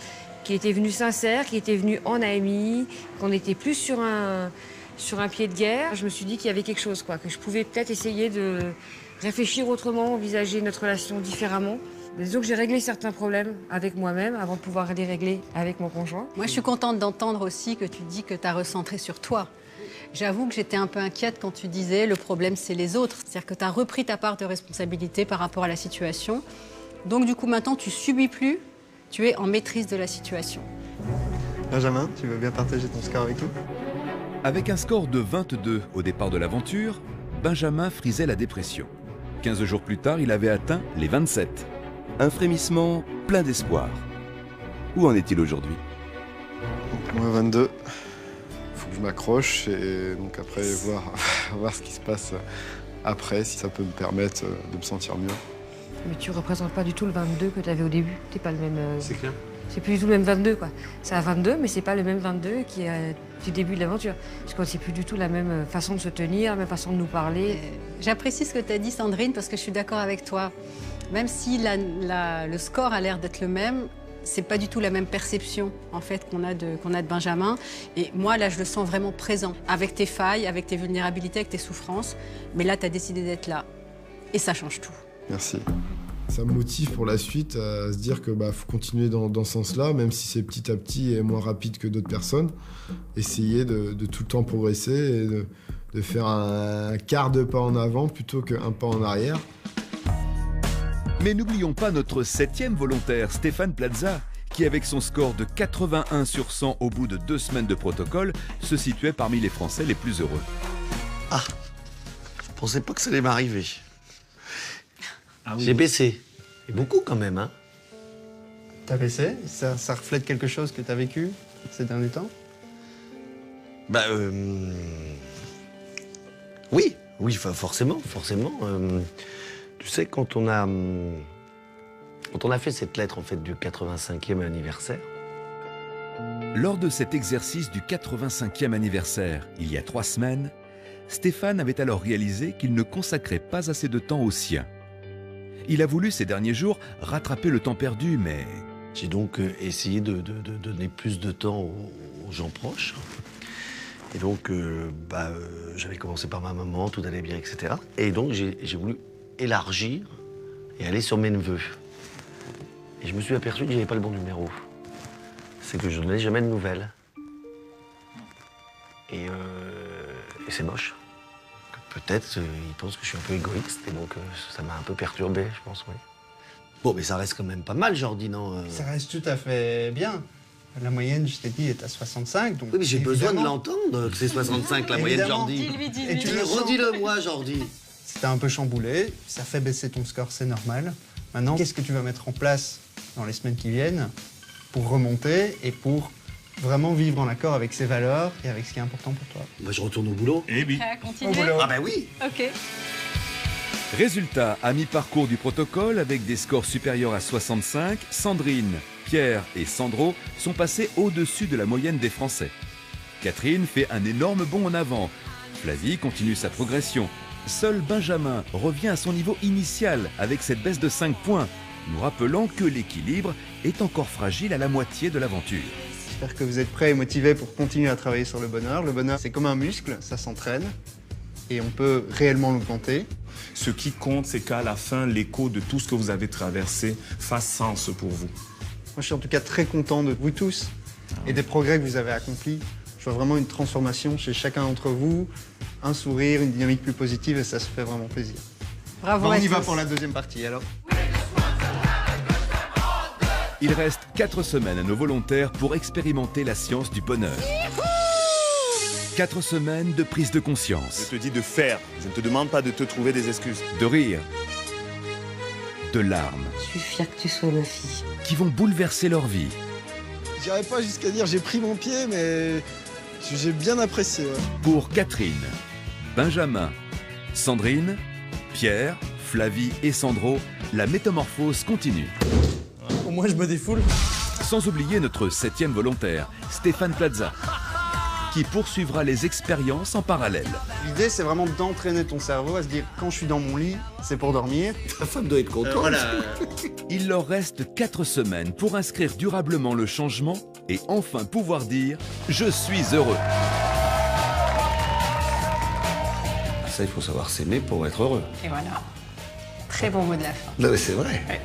venu sincère, qu'il était venu en ami, qu'on n'était plus sur un pied de guerre. Je me suis dit qu'il y avait quelque chose, quoi, que je pouvais peut-être essayer de réfléchir autrement, envisager notre relation différemment. Disons que j'ai réglé certains problèmes avec moi-même avant de pouvoir les régler avec mon conjoint. Moi, je suis contente d'entendre aussi que tu dis que tu as recentré sur toi. J'avoue que j'étais un peu inquiète quand tu disais le problème, c'est les autres. C'est-à-dire que tu as repris ta part de responsabilité par rapport à la situation. Donc, du coup, maintenant, tu subis plus, tu es en maîtrise de la situation. Benjamin, tu veux bien partager ton score avec nous ? Avec un score de 22 au départ de l'aventure, Benjamin frisait la dépression. 15 jours plus tard, il avait atteint les 27. Un frémissement plein d'espoir. Où en est-il aujourd'hui? Moi, 22. Faut que je m'accroche et donc après voir ce qui se passe après, si ça peut me permettre de me sentir mieux. Mais tu représentes pas du tout le 22 que tu avais au début. T'es pas le même. C'est clair. C'est plus du tout le même 22, quoi. C'est un 22, mais c'est pas le même 22 qui est du début de l'aventure. Parce que c'est plus du tout la même façon de se tenir, la même façon de nous parler. J'apprécie ce que tu as dit, Sandrine, parce que je suis d'accord avec toi. Même si le score a l'air d'être le même, c'est pas du tout la même perception, en fait, qu'on a de Benjamin. Et moi, là, je le sens vraiment présent, avec tes failles, avec tes vulnérabilités, avec tes souffrances. Mais là, tu as décidé d'être là. Et ça change tout. Merci. Ça me motive pour la suite à se dire que faut continuer dans ce sens-là, même si c'est petit à petit et moins rapide que d'autres personnes. Essayer de tout le temps progresser et de faire un quart de pas en avant plutôt qu'un pas en arrière. Mais n'oublions pas notre 7e volontaire, Stéphane Plaza, qui avec son score de 81 sur 100 au bout de 2 semaines de protocole, se situait parmi les Français les plus heureux. Ah, je pensais pas que ça allait m'arriver. Ah oui. J'ai baissé. Et beaucoup quand même, hein. T'as baissé? Ça reflète quelque chose que t'as vécu ces derniers temps? Oui, forcément. Tu sais, quand on a fait cette lettre en fait du 85e anniversaire. Lors de cet exercice du 85e anniversaire, il y a 3 semaines, Stéphane avait alors réalisé qu'il ne consacrait pas assez de temps aux siens. Il a voulu ces derniers jours rattraper le temps perdu, mais... J'ai donc essayé de donner plus de temps aux gens proches. Et donc, j'avais commencé par ma maman, tout allait bien, etc. Et donc, j'ai voulu élargir et aller sur mes neveux. Et je me suis aperçu que j'avais pas le bon numéro. C'est que je n'avais jamais de nouvelles. Et c'est moche. Peut-être ils pensent que je suis un peu égoïste et donc ça m'a un peu perturbé, je pense, oui. Bon, mais ça reste quand même pas mal, Jordi, non Ça reste tout à fait bien. La moyenne, je t'ai dit, est à 65. Donc oui, mais j'ai besoin de l'entendre, que c'est 65 la moyenne, Jordi. Et tu le redis-le-moi, Jordi. C'était un peu chamboulé, ça fait baisser ton score, c'est normal. Maintenant, qu'est-ce que tu vas mettre en place dans les semaines qui viennent pour remonter et pour vraiment vivre en accord avec ses valeurs et avec ce qui est important pour toi? Je retourne au boulot. Eh oui. Continuer. Ah ben oui. Ok. Résultat, à mi-parcours du protocole, avec des scores supérieurs à 65, Sandrine, Pierre et Sandro sont passés au-dessus de la moyenne des Français. Catherine fait un énorme bond en avant. Flavie continue sa progression. Seul Benjamin revient à son niveau initial avec cette baisse de 5 points, nous rappelant que l'équilibre est encore fragile à la moitié de l'aventure. J'espère que vous êtes prêts et motivés pour continuer à travailler sur le bonheur. Le bonheur, c'est comme un muscle, ça s'entraîne et on peut réellement l'augmenter. Ce qui compte, c'est qu'à la fin, l'écho de tout ce que vous avez traversé fasse sens pour vous. Moi, je suis en tout cas très content de vous tous et des progrès que vous avez accomplis. Je vois vraiment une transformation chez chacun d'entre vous, un sourire, une dynamique plus positive et ça se fait vraiment plaisir. Bravo. Bon, on y va pour la deuxième partie alors. Il reste 4 semaines à nos volontaires pour expérimenter la science du bonheur. 4 semaines de prise de conscience. Je te dis de faire, je ne te demande pas de te trouver des excuses. De rire. De larmes. Je suis fière que tu sois ma fille. Qui vont bouleverser leur vie. J'irais pas jusqu'à dire j'ai pris mon pied, mais j'ai bien apprécié. Ouais. Pour Catherine, Benjamin, Sandrine, Pierre, Flavie et Sandro, la métamorphose continue. Au moins je me défoule. Sans oublier notre 7e volontaire, Stéphane Plaza, qui poursuivra les expériences en parallèle. L'idée, c'est vraiment d'entraîner ton cerveau à se dire quand je suis dans mon lit, c'est pour dormir. Ta femme doit être contente. Il leur reste 4 semaines pour inscrire durablement le changement et enfin pouvoir dire « Je suis heureux ». Ça, il faut savoir s'aimer pour être heureux. Et voilà. Très bon mot de la fin. Non, mais c'est vrai. Ouais.